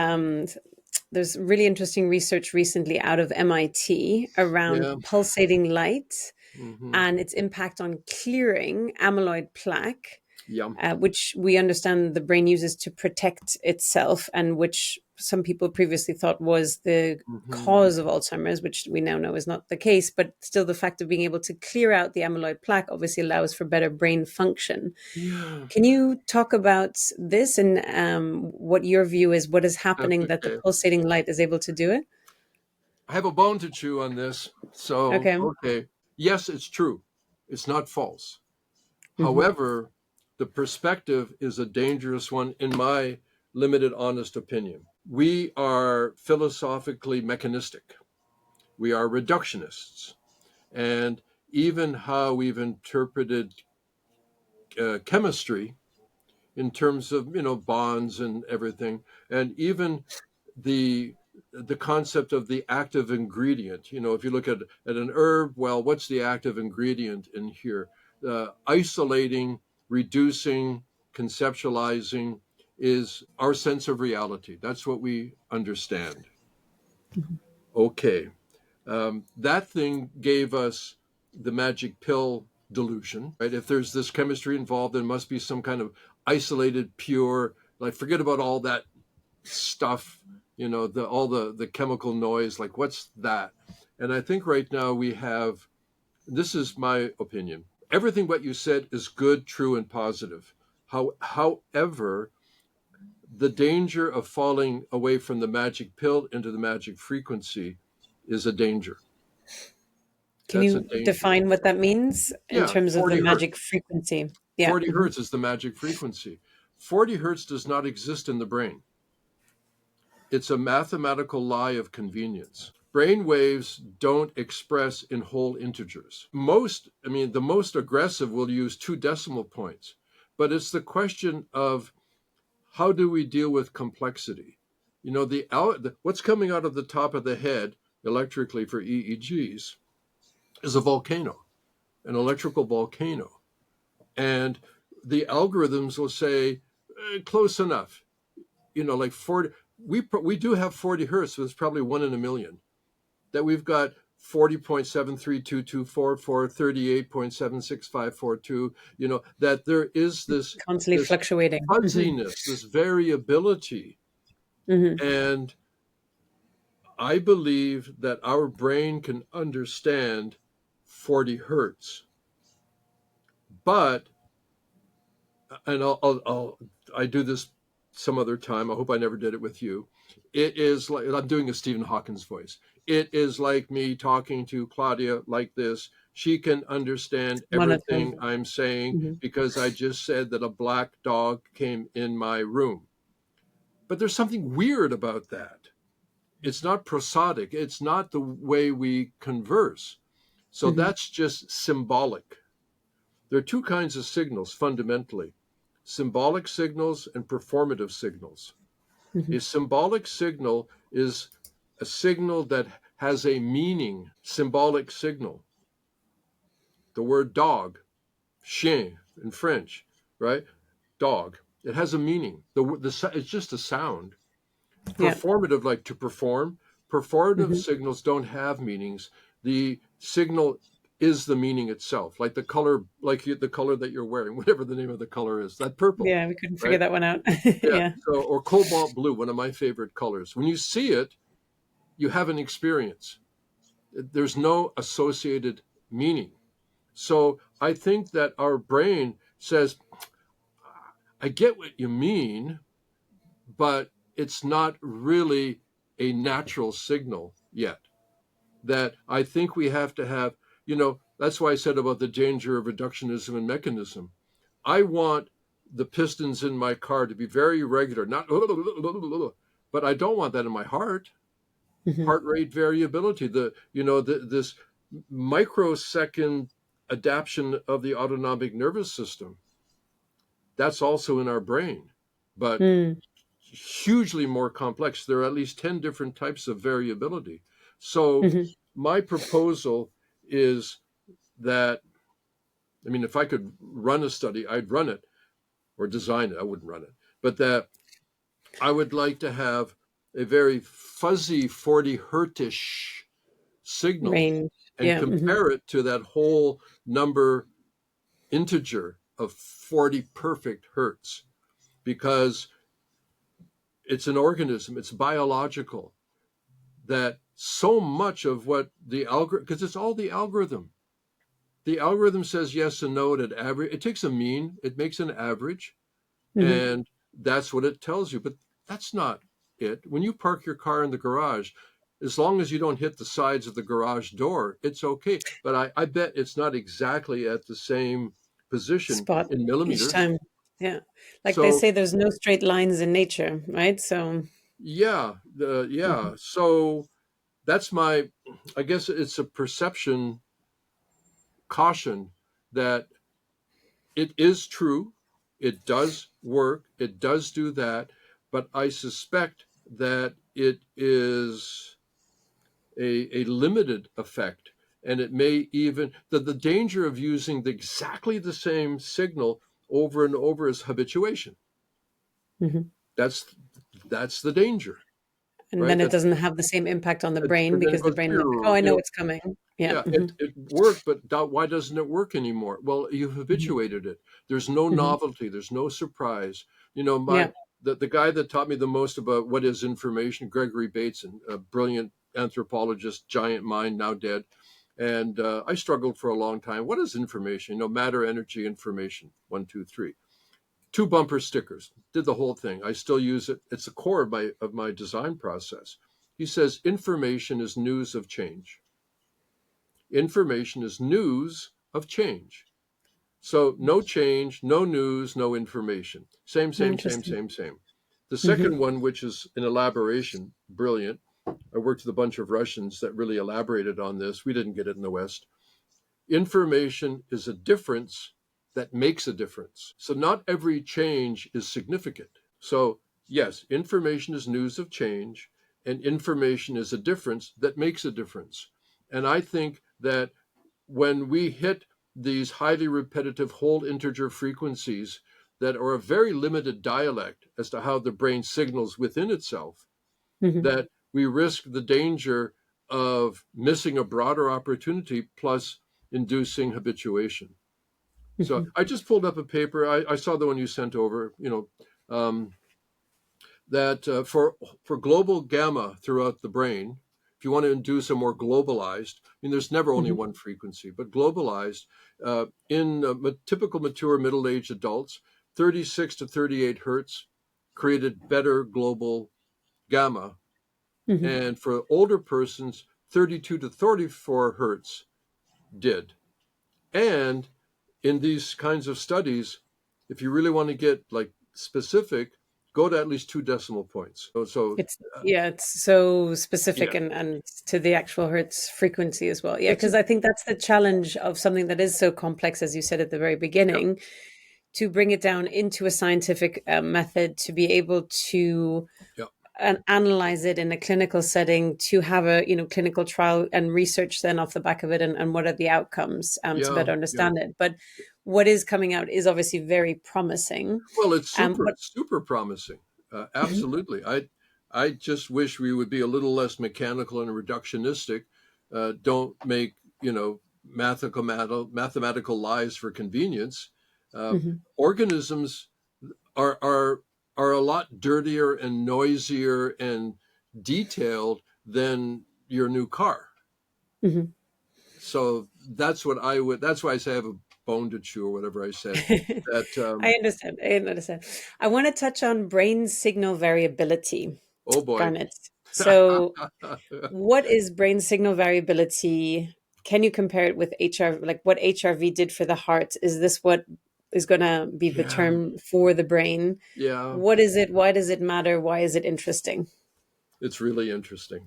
there's really interesting research recently out of MIT around Yeah. pulsating light Hmm. and its impact on clearing amyloid plaque, Yeah. which we understand the brain uses to protect itself, and which some people previously thought was the Hmm. cause of Alzheimer's, which we now know is not the case. But still, the fact of being able to clear out the amyloid plaque obviously allows for better brain function. Yeah. Can you talk about this and what your view is? What is happening that the Okay. pulsating light is able to do it? I have a bone to chew on this. So, Okay. okay. Yes, it's true. It's not false. Hmm. However, the perspective is a dangerous one, in my limited, honest opinion. We are philosophically mechanistic, we are reductionists. And even how we've interpreted chemistry in terms of bonds and everything, and even the the concept of the active ingredient. If you look at an herb, well, what's the active ingredient in here? Isolating, reducing, conceptualizing is our sense of reality. That's what we understand. Okay. That thing gave us the magic pill delusion, right? If there's this chemistry involved, there must be some kind of isolated, pure, like forget about all that stuff, all the chemical noise, like what's that? And I think right now we have, this is my opinion. Everything what you said is good, true, and positive. However, the danger of falling away from the magic pill into the magic frequency is a danger. Can That's a you danger. define what that means in Yeah, terms of the 40 magic hertz. frequency? Yeah. 40 hertz is the magic frequency. 40 hertz does not exist in the brain. It's a mathematical lie of convenience. Brain waves don't express in whole integers. The most aggressive will use 2 decimal points, but it's the question of how do we deal with complexity? What's coming out of the top of the head electrically for EEGs is a volcano, an electrical volcano. And the algorithms will say, close enough, like 40. We do have 40 hertz, but it's probably 1 in a million. That we've got 40.732244, 38.76542, that there is Constantly this fluctuating. fuzziness, this variability. Hmm. And I believe that our brain can understand 40 hertz, but, and I do this some other time. I hope I never did it with you. It is like I'm doing a Stephen Hawkins voice. It is like me talking to Claudia like this. She can understand Monotone. everything I'm saying Hmm. because I just said that a black dog came in my room. But there's something weird about that. It's not prosodic. It's not the way we converse. So Hmm. that's just symbolic. There are two kinds of signals fundamentally: symbolic signals and performative signals. Hmm. A symbolic signal is a signal that has a meaning. Symbolic signal. The word dog, chien in French, right? Dog. It has a meaning. It's just a sound. Yeah. Performative, like to perform. Performative Hmm. signals don't have meanings. The signal is the meaning itself, like the color, the color that you're wearing, whatever the name of the color is, that purple, Yeah, we couldn't figure right? that one out. Yeah. Yeah. So, or cobalt blue, one of my favorite colors. When you see it, you have an experience. There's no associated meaning. So I think that our brain says, I get what you mean, but it's not really a natural signal yet. that I think we have to have, that's why I said about the danger of reductionism and mechanism. I want the pistons in my car to be very regular, not, but I don't want that in my Hmm. heart rate variability, this microsecond adaptation of the autonomic nervous system. That's also in our brain, but Mm. hugely more complex. There are at least 10 different types of variability. So Hmm. my proposal is that, I mean, if I could run a study, I'd run it, or design it. I wouldn't run it, but that I would like to have a very fuzzy 40 hertzish signal Range. and Yeah. Hmm. compare it to that whole number integer of 40 perfect hertz, because it's an organism, it's biological, that so much of what the algorithm, because it's all the algorithm. The algorithm says yes and no at average. It takes a mean, it makes an average, Hmm. and that's what it tells you. But that's not it. When you park your car in the garage, as long as you don't hit the sides of the garage door, it's okay. But I bet it's not exactly at the same position Spot in each millimeters. time. Yeah. Like they So say, there's no straight lines in nature, right? So. yeah, Mhm. yeah. So that's my, I guess it's a perception caution that it is true, it does work, it does do that, but I suspect that it is a limited effect. And it may even, the danger of using exactly the same signal over and over is habituation. Mhm. That's that's the danger, And right? then it doesn't have the same impact on the brain And then it because the goes, brain is like, "Oh, I know it's coming." Yeah. yeah, Mhm. it worked, but why doesn't it work anymore? Well, you've Mhm. habituated it. There's no Mhm. novelty. There's no surprise. You know, Yeah. the guy that taught me the most about what is information, Gregory Bateson, a brilliant anthropologist, giant mind, now dead. And I struggled for a long time. What is information? Matter, energy, information. One, two, three. Two bumper stickers. Did the whole thing. I still use it. It's the core of my design process. He says information is news of change. Information is news of change. So no change, no news, no information. Same, same, same, Interesting. same, same. The Mhm. second one, which is an elaboration, brilliant. I worked with a bunch of Russians that really elaborated on this. We didn't get it in the West. Information is a difference that makes a difference. So not every change is significant. So, yes, information is news of change, and information is a difference that makes a difference. And I think that when we hit these highly repetitive whole integer frequencies that are a very limited dialect as to how the brain signals within itself, Mhm. that we risk the danger of missing a broader opportunity plus inducing habituation. So Mhm. I just pulled up a paper. I saw the one you sent over, that for global gamma throughout the brain, if you want to induce a more globalized, I mean, there's never only Mhm. one frequency, but globalized in typical mature middle-aged adults, 36 to 38 hertz created better global gamma, Mhm. and for older persons, 32 to 34 hertz did. And in these kinds of studies, if you really want to get like specific, go to at least 2 decimal points. So It's yeah, it's so yeah, specific and to the actual hertz frequency as well. Yeah, it's a, because I think that's the challenge of something that is so complex, as you said at the very yeah, beginning, to bring it down into a scientific method to be able to yeah, analyze it in a clinical setting, to have a clinical trial and research then off the back of it, and what are the outcomes, to yeah, better yeah. understand it. But what is coming out is obviously very promising. Well, it's What super promising. Absolutely. I just wish we would be a little less mechanical and reductionistic. Don't make mathematical lies for convenience. Uh, Mhm. Organisms are are are a lot dirtier and noisier and detailed than your new car. Mhm. So that's what I would. That's why I say I have a bone to chew, or whatever I said. That I understand. I understand. I want to touch on brain signal variability, oh boy, Garnet. So what is brain signal variability? Can you compare it with HR, like what HRV did for the heart? Is this what is going to be the Yeah, term for the brain? yeah, What is it? Why does it matter? Why is it interesting? it's really interesting.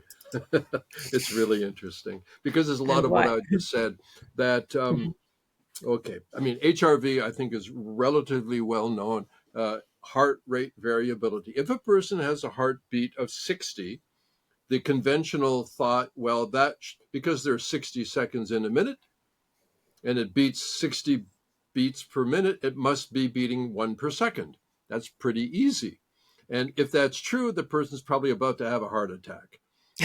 It's really interesting because there's a lot And of what why? I just said that, okay, I mean, HRV, I think, is relatively well known. Heart rate variability. If a person has a heartbeat of 60, the conventional thought, well, because there's 60 seconds in a minute and it beats 60 beats per minute, it must be beating one per second. That's pretty easy. And if that's true, the person's probably about to have a heart attack.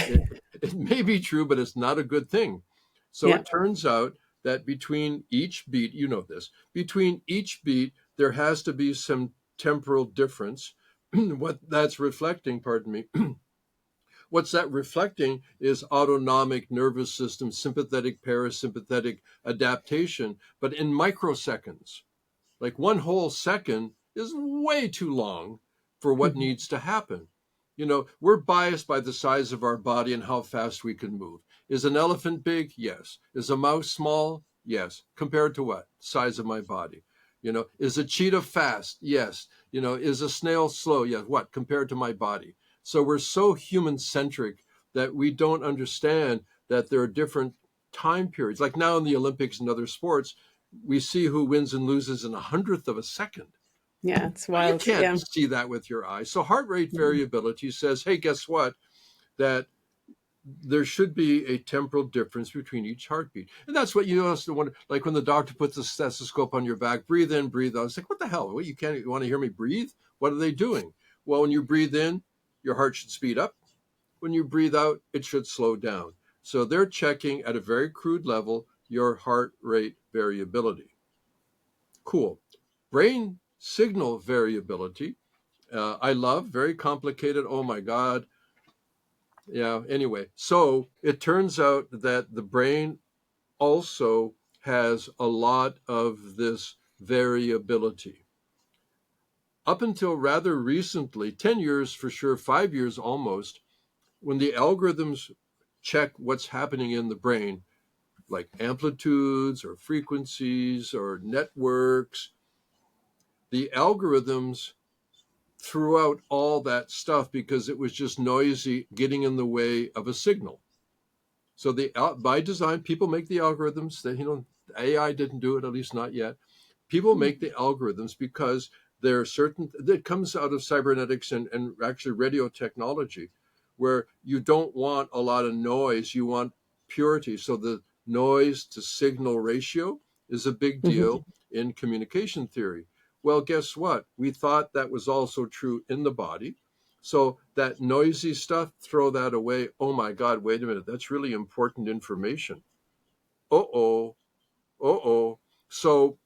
It, it may be true, but it's not a good thing. So Yeah. it turns out that between each beat, you know this, between each beat, there has to be some temporal difference. What that's reflecting, pardon me, what's that reflecting is autonomic nervous system, sympathetic, parasympathetic adaptation, but in microseconds. Like one whole second is way too long for what Mhm. needs to happen. We're biased by the size of our body and how fast we can move. Is an elephant big? Yes. Is a mouse small? Yes. Compared to what? Size of my body. Is a cheetah fast? Yes. Is a snail slow? Yes. What? Compared to my body. So we're so human centric that we don't understand that there are different time periods. Like now in the Olympics and other sports, we see who wins and loses in a hundredth of a second. Yeah, it's You wild. can't Yeah. see that with your eyes. So heart rate Mhm. variability says, hey, guess what? That there should be a temporal difference between each heartbeat. And that's what you also wonder. Like when the doctor puts a stethoscope on your back, breathe in, breathe out. It's like, what the hell? What, you want to hear me breathe? What are they doing? Well, when you breathe in, your heart should speed up. When you breathe out, it should slow down. So they're checking at a very crude level your heart rate variability. Cool. Brain signal variability. I love very complicated. Oh my God. Yeah. Anyway, so it turns out that the brain also has a lot of this variability. Up until rather recently, 10 years for sure, 5 years almost, when the algorithms check what's happening in the brain, like amplitudes or frequencies or networks, the algorithms throughout all that stuff because it was just noisy getting in the way of a signal. So by design, people make the algorithms that, AI didn't do it, at least not yet. People make the algorithms because there are certain that comes out of cybernetics and actually radio technology, where you don't want a lot of noise, you want purity. So the noise to signal ratio is a big Mhm. deal in communication theory. Well, guess what? We thought that was also true in the body. So that noisy stuff, throw that away. Oh my God, wait a minute. That's really important information. Oh, oh. So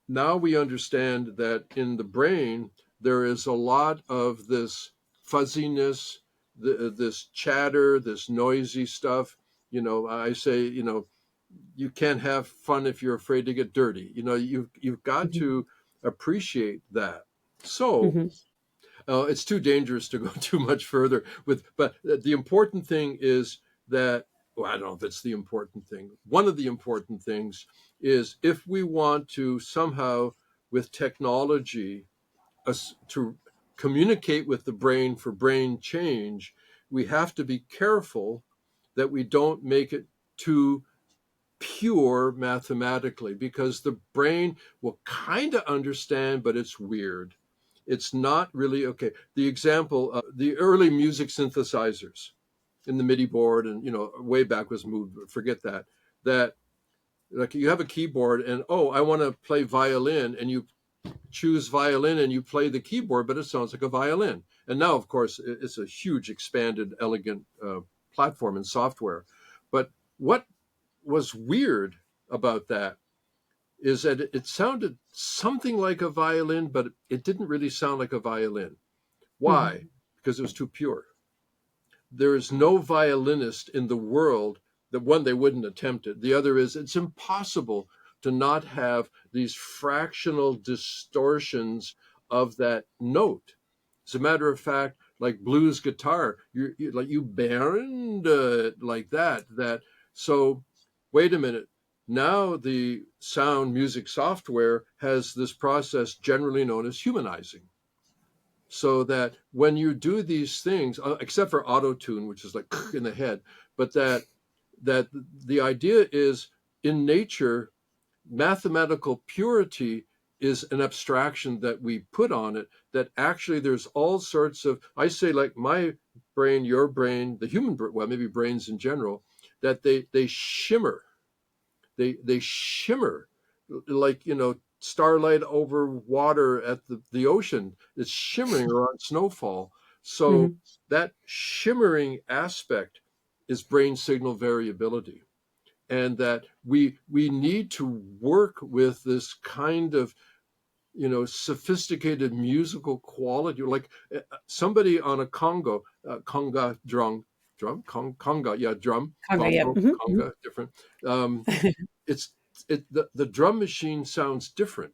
now we understand that in the brain, there is a lot of this fuzziness, this chatter, this noisy stuff. I say, you can't have fun if you're afraid to get dirty. You've got Mhm. to appreciate that. So Mhm. it's too dangerous to go too much further but the important thing is that, well, I don't know if it's the important thing. One of the important things is if we want to somehow, with technology, us to communicate with the brain for brain change, we have to be careful that we don't make it too pure mathematically, because the brain will kind of understand, but it's weird. It's not really okay. The example, the early music synthesizers in the MIDI board, and way back was moved. Forget that. That like you have a keyboard, and oh, I want to play violin, and you choose violin and you play the keyboard, but it sounds like a violin. And now, of course, it's a huge, expanded, elegant platform and software. But what was weird about that is that it sounded something like a violin, but it didn't really sound like a violin. Why? Mhm. Because it was too pure. There is no violinist in the world. The one, they wouldn't attempt it. The other is it's impossible to not have these fractional distortions of that note. As a matter of fact, like blues guitar. You bend like that. So wait a minute. Now the sound music software has this process generally known as humanizing. So that when you do these things, except for auto tune, which is like in the head, but that the idea is in nature, mathematical purity is an abstraction that we put on it, that actually there's all sorts of, I say, like my brain, your brain, the human brain, well, maybe brains in general, that they shimmer. They shimmer like, starlight over water at the ocean. It's shimmering around snowfall. So Hmm. that shimmering aspect is brain signal variability, and that we need to work with this kind of sophisticated musical quality, like somebody on a conga conga, yeah, drum, Conga, yeah. bongo, Hmm. conga, different. It's the drum machine sounds different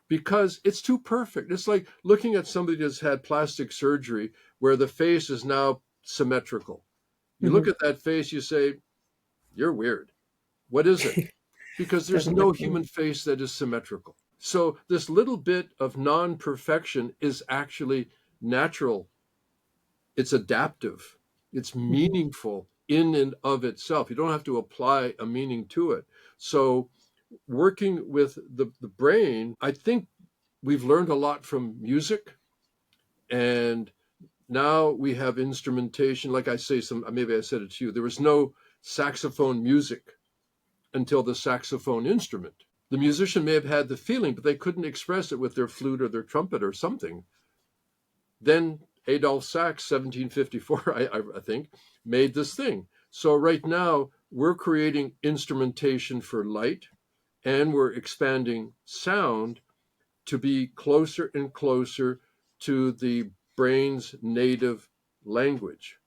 because it's too perfect. It's like looking at somebody that's had plastic surgery where the face is now symmetrical. You look Hmm. at that face, you say, you're weird. What is it? Because there's Doesn't no look good. human face that is symmetrical. So this little bit of non-perfection is actually natural. It's adaptive. It's Hmm. meaningful in and of itself. You don't have to apply a meaning to it. So working with the brain, I think we've learned a lot from music, and now we have instrumentation. Like I say, maybe I said it to you. There was no saxophone music until the saxophone instrument. The musician may have had the feeling, but they couldn't express it with their flute or their trumpet or something. Then Adolphe Sax, 1754, I think, made this thing. So right now we're creating instrumentation for light, and we're expanding sound to be closer and closer to the brain's native language.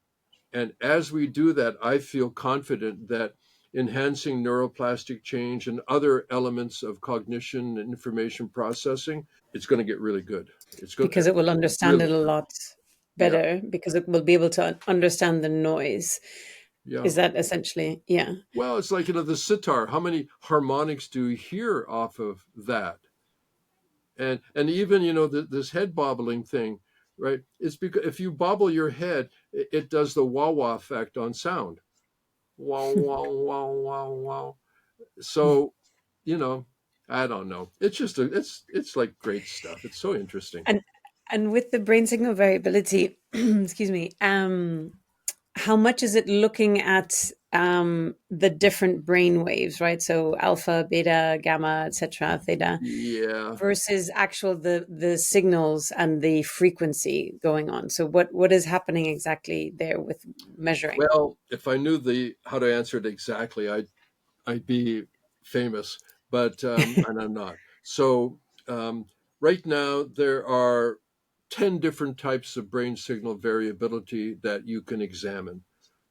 And as we do that, I feel confident that enhancing neuroplastic change and other elements of cognition and information processing, it's going to get really good. It's going Because it will understand really it a good. lot Yeah. better because it will be able to understand the noise. Yeah. Is that essentially? Yeah. Well, it's like, the sitar. How many harmonics do you hear off of that? And even, this head bobbling thing, right? It's because if you bobble your head, it does the wah wah effect on sound. Wow, wow, wow, wow, wow. So, you know, I don't know. It's just it's like great stuff. It's so interesting. And and with the brain signal variability, excuse me, how much is it looking at the different brain waves, right? So alpha, beta, gamma, etc., theta, Yeah. versus actual the signals and the frequency going on. So what is happening exactly there with measuring? Well, if I knew the how to answer it exactly, I'd be famous, but and I'm not. So right now there are 10 different types of brain signal variability that you can examine.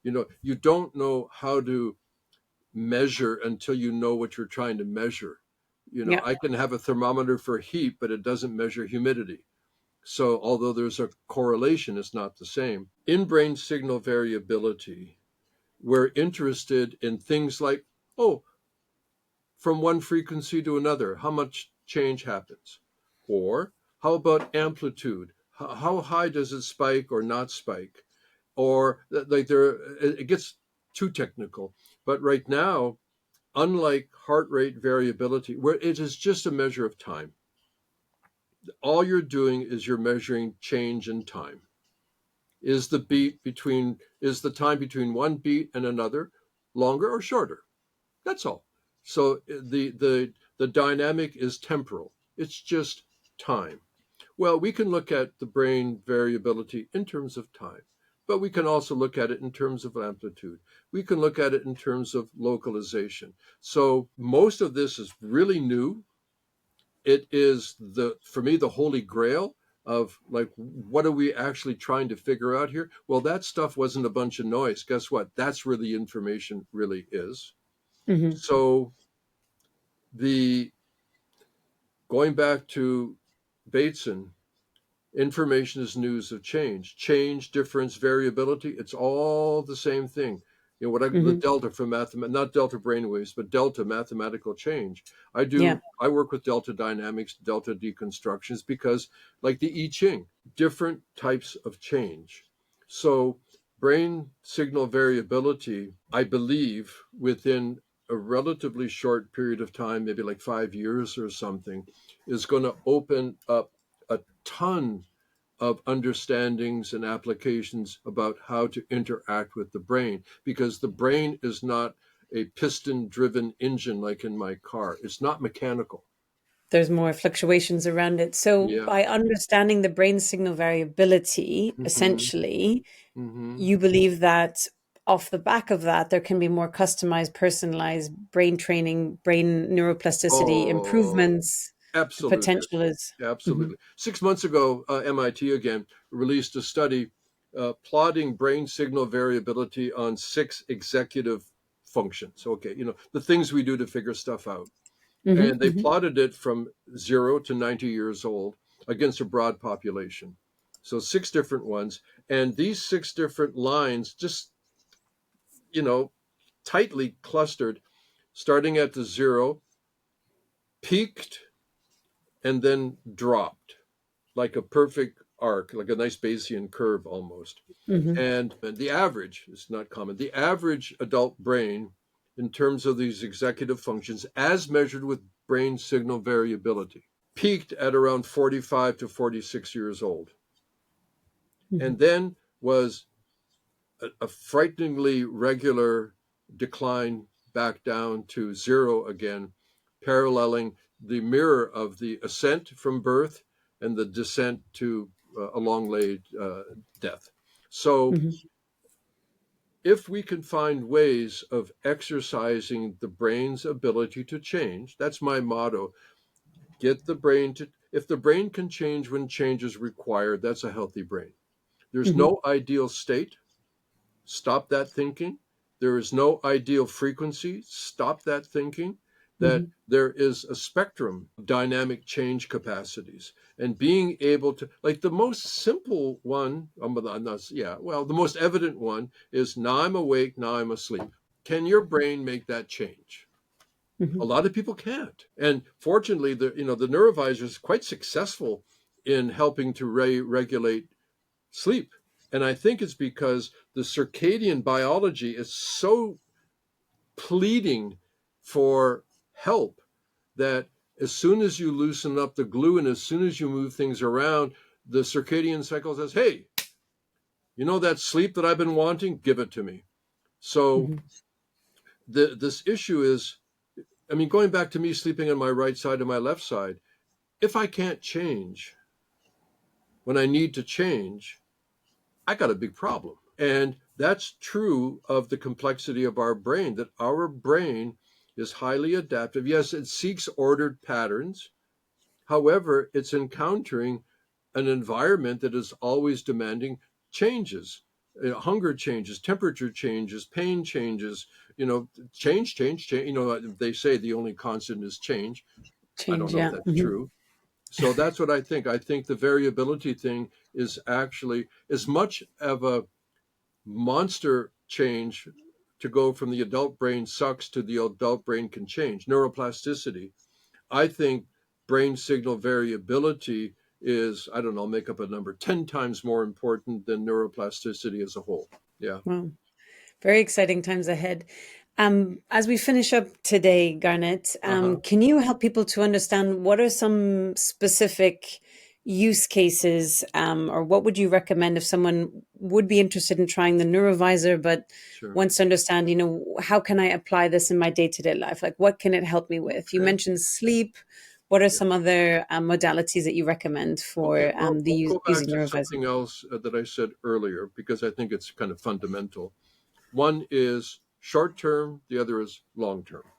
You don't know how to measure until you know what you're trying to measure. Yeah. I can have a thermometer for heat, but it doesn't measure humidity. So, although there's a correlation, it's not the same. In brain signal variability, we're interested in things like, oh, from one frequency to another, how much change happens? Or how about amplitude? How high does it spike or not spike? Or like it gets too technical. But right now, unlike heart rate variability, where it is just a measure of time, all you're doing is you're measuring change in time. Is the time between one beat and another longer or shorter? That's all. So the dynamic is temporal. It's just time. Well, we can look at the brain variability in terms of time, but we can also look at it in terms of amplitude. We can look at it in terms of localization. So most of this is really new. It is for me the holy grail of, like, what are we actually trying to figure out here? Well, that stuff wasn't a bunch of noise. Guess what? That's where the information really is. Hmm. So the going back to Bateson, Information is news of change. Change, difference, variability, it's all the same thing. You know, the Hmm. delta from not delta brainwaves, but delta mathematical change. Yeah. I work with delta dynamics, delta deconstructions, because like the I Ching, different types of change. So brain signal variability, I believe, within a relatively short period of time, maybe like 5 years or something, is going to open up a ton of understandings and applications about how to interact with the brain, because the brain is not a piston driven engine like in my car. It's not mechanical. There's more fluctuations around it. So, Yeah. by understanding the brain signal variability, Hmm. essentially, Hmm. you believe that off the back of that, there can be more customized, personalized brain training, brain neuroplasticity Oh, improvements. The absolutely. potential is. Mhm, Absolutely. 6 months ago, MIT again released a study plotting brain signal variability on 6 executive functions. Okay, you know, the things we do to figure stuff out. mhm, And they mhm, plotted it from 0 to 90 years old against a broad population. So 6 different ones. And these 6 different lines just, you know, tightly clustered, starting at the 0, peaked, and then dropped like a perfect arc, like a nice Bayesian curve almost. mhm, And the average is not common. The average adult brain, in terms of these executive functions, as measured with brain signal variability, peaked at around 45 to 46 years old, mhm, and then was a frighteningly regular decline back down to 0 again, paralleling the mirror of the ascent from birth and the descent to a long laid death. So, mhm, if we can find ways of exercising the brain's ability to change, that's my motto. Get the brain to, if the brain can change when change is required, that's a healthy brain. There's mhm, no ideal state. Stop that thinking. There is no ideal frequency. Stop that thinking. That mhm, there is a spectrum of dynamic change capacities. And being able to, like the most simple one, the most evident one is now I'm awake, now I'm asleep. Can your brain make that change? A mhm, lot of people can't. And fortunately, the NeuroVIZR is quite successful in helping to regulate sleep. And I think it's because the circadian biology is so pleading for help that as soon as you loosen up the glue and as soon as you move things around, the circadian cycle says, hey, you know that sleep that I've been wanting? Give it to me. So mhm, this issue is, I mean, going back to me sleeping on my right side and my left side, if I can't change when I need to change, I got a big problem. And that's true of the complexity of our brain, that our brain is highly adaptive. Yes, it seeks ordered patterns. However, it's encountering an environment that is always demanding changes. Hunger changes, temperature changes, pain changes, change. They say the only constant is change. I don't change. know if Yeah. that's Mhm, true. So that's what I think. I think the variability thing is actually as much of a monster change to go from the adult brain sucks to the adult brain can change. Neuroplasticity. I think brain signal variability is, I don't know, make up a number, 10 times more important than neuroplasticity as a whole. Yeah. wow. Very exciting times ahead. As we finish up today, Garnet, Uh-huh. can you help people to understand what are some specific use cases, or what would you recommend if someone would be interested in trying the NeuroVIZR, but Sure. wants to understand, how can I apply this in my day-to-day life? Like, what can it help me with? You Okay. mentioned sleep. What are Yeah. some other modalities that you recommend Okay. for Well, the I'll go back using to NeuroVIZR? something else that I said earlier because I think it's kind of fundamental. One is short term, the other is long term.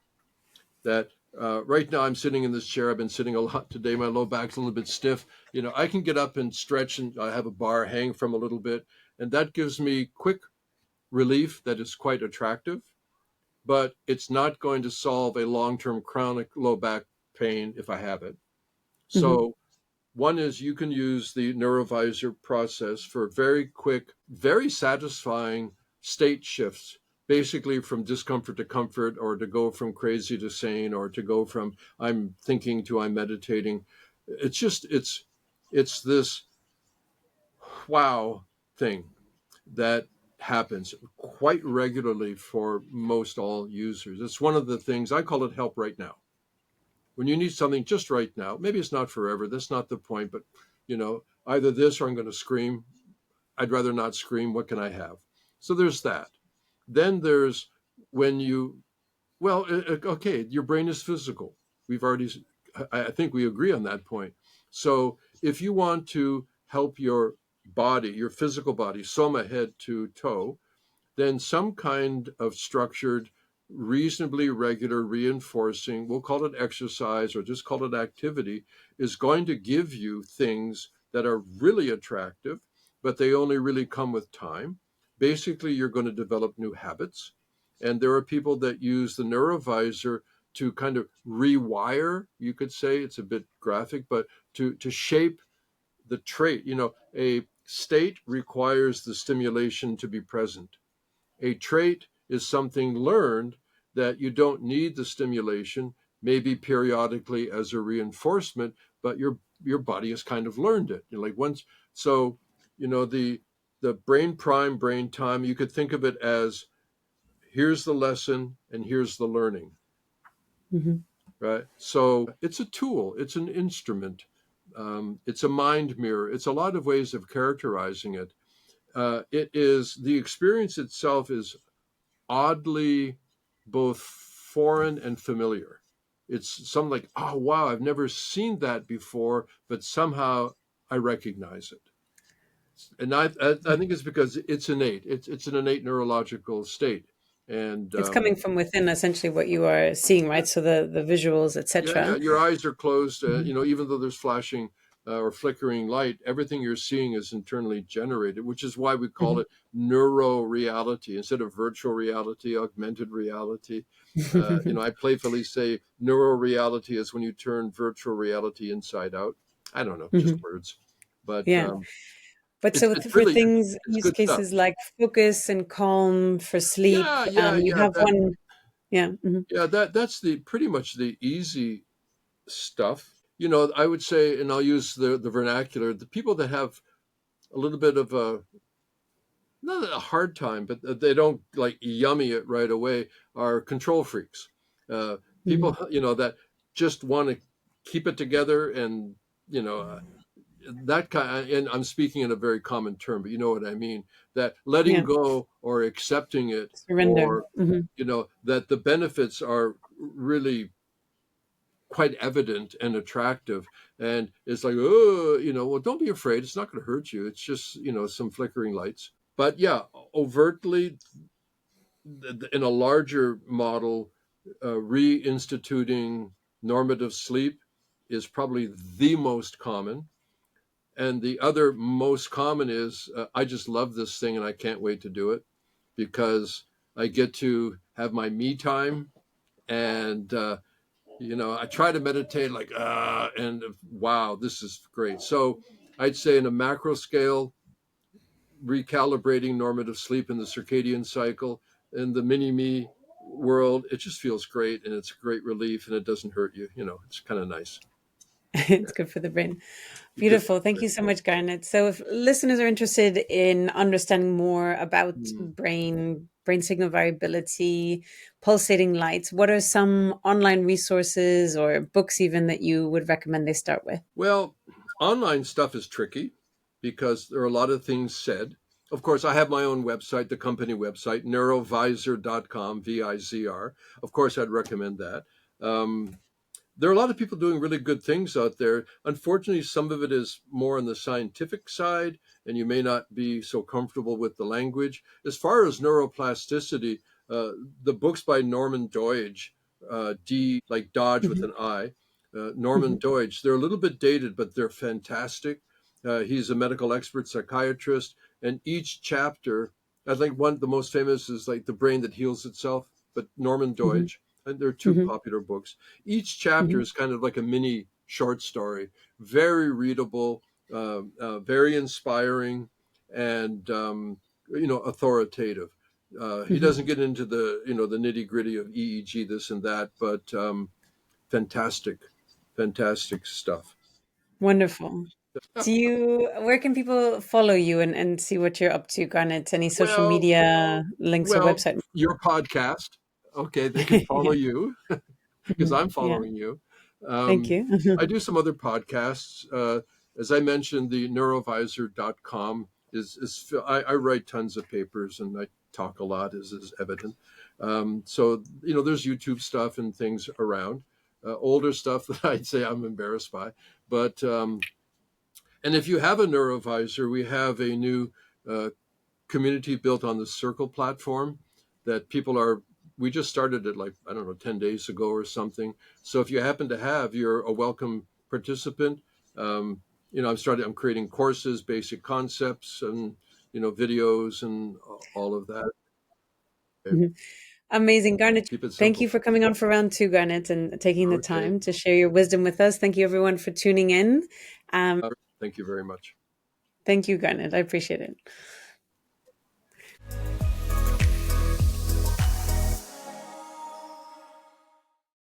That right now I'm sitting in this chair. I've been sitting a lot today. My low back's a little bit stiff. I can get up and stretch, and I have a bar hang from a little bit, and that gives me quick relief that is quite attractive. But it's not going to solve a long-term chronic low back pain if I have it. Hmm. So One is you can use the NeuroVIZR process for very quick, very satisfying state shifts, basically from discomfort to comfort, or to go from crazy to sane, or to go from I'm thinking to I'm meditating. It's this wow thing that happens quite regularly for most all users. It's one of the things I call it help right now. When you need something just right now, maybe it's not forever. That's not the point, but either this or I'm going to scream. I'd rather not scream. What can I have? So there's that. Then there's when you, well, okay, your brain is physical. We've already, I think we agree on that point. So if you want to help your body, your physical body, soma head to toe, then some kind of structured, reasonably regular reinforcing, we'll call it exercise or just call it activity, is going to give you things that are really attractive, but they only really come with time. Basically, you're going to develop new habits. And there are people that use the NeuroVIZR to kind of rewire, you could say, it's a bit graphic, but to shape the trait. A state requires the stimulation to be present. A trait is something learned that you don't need the stimulation, maybe periodically as a reinforcement, but your body has kind of learned it. Like once, so the brain prime, brain time, you could think of it as here's the lesson and here's the learning, Mm-hmm. right? So it's a tool, it's an instrument, it's a mind mirror. It's a lot of ways of characterizing it. It is the experience itself is oddly both foreign and familiar. It's something like, oh wow, I've never seen that before, but somehow I recognize it. And I think it's because it's innate. It's an innate neurological state. And It's coming from within, essentially, what you are seeing, yeah, right? So the visuals, yeah, etc. your eyes are closed. Hmm. Even though there's flashing or flickering light, everything you're seeing is internally generated, which is why we call it neuro reality instead of virtual reality, augmented reality. I playfully say neuro reality is when you turn virtual reality inside out. I don't know, just Hmm. words, but Yeah. But it's so it's for really things, it's use good stuff. cases like focus and calm for sleep, Yeah, yeah, you yeah. have one. Yeah. Hmm. Yeah, that's the pretty much the easy stuff. I would say, and I'll use the vernacular, the people that have a little bit of a not a hard time, but they don't like yummy it right away are control freaks. Uh, Hmm. People, that just want to keep it together and, you know, uh, that kind, and I'm speaking in a very common term, but you know what I mean, that letting Yeah. go or accepting it, Surrender. or, Hmm. that the benefits are really quite evident and attractive, and it's like, oh, well, don't be afraid, it's not going to hurt you, it's just some flickering lights. But yeah, overtly, in a larger model, reinstituting normative sleep is probably the most common. And the other most common is, I just love this thing and I can't wait to do it because I get to have my me time. And I try to meditate like, and wow, this is great. So I'd say in a macro scale, recalibrating normative sleep in the circadian cycle, in the mini me world, it just feels great and it's a great relief and it doesn't hurt you. It's kind of nice. It's good for the brain. Good for Beautiful. the Thank brain. you so much, Garnet. So if listeners are interested in understanding more about Hmm. brain signal variability, pulsating lights, what are some online resources or books even that you would recommend they start with? Well, online stuff is tricky because there are a lot of things said. Of course, I have my own website, the company website, neurovizr.com, VIZR. Of course, I'd recommend that. Um, there are a lot of people doing really good things out there. Unfortunately, some of it is more on the scientific side, and you may not be so comfortable with the language. As far as neuroplasticity, the books by Norman Doidge, like Dodge with Hmm. an I, Norman Hmm. Doidge, they're a little bit dated, but they're fantastic. He's a medical expert psychiatrist, and each chapter, I think one of the most famous is like The Brain That Heals Itself, but Norman Hmm. Doidge. And there are two Hmm. popular books. Each chapter Hmm. is kind of like a mini. short story. Very readable, very inspiring, and authoritative. He Hmm. doesn't get into the nitty gritty of EEG, this and that, but fantastic, fantastic stuff. Wonderful. Where can people follow you and see what you're up to, Garnet? Any social Well, media links or well, website? your podcast. Okay, they can follow Yeah. you because Mhm. I'm Yeah. following you. Thank Um, you. I do some other podcasts. As I mentioned, the neurovizor.com I write tons of papers and I talk a lot, as is evident. So there's YouTube stuff and things around, older stuff that I'd say I'm embarrassed by. But, and if you have a NeuroVIZR, we have a new uh, community built on the Circle platform that we just started it like, I don't know, 10 days ago or something. So if you happen to you're a welcome participant. Um, I'm creating courses, basic concepts, and, videos and all of that. Okay. Mhm. Amazing, Garnet. Keep it Thank you simple. for coming on for round two, Garnet, and taking the Okay. time to share your wisdom with us. Thank you, everyone, for tuning in. Uh, Thank you very much. Thank you, Garnet. I appreciate it.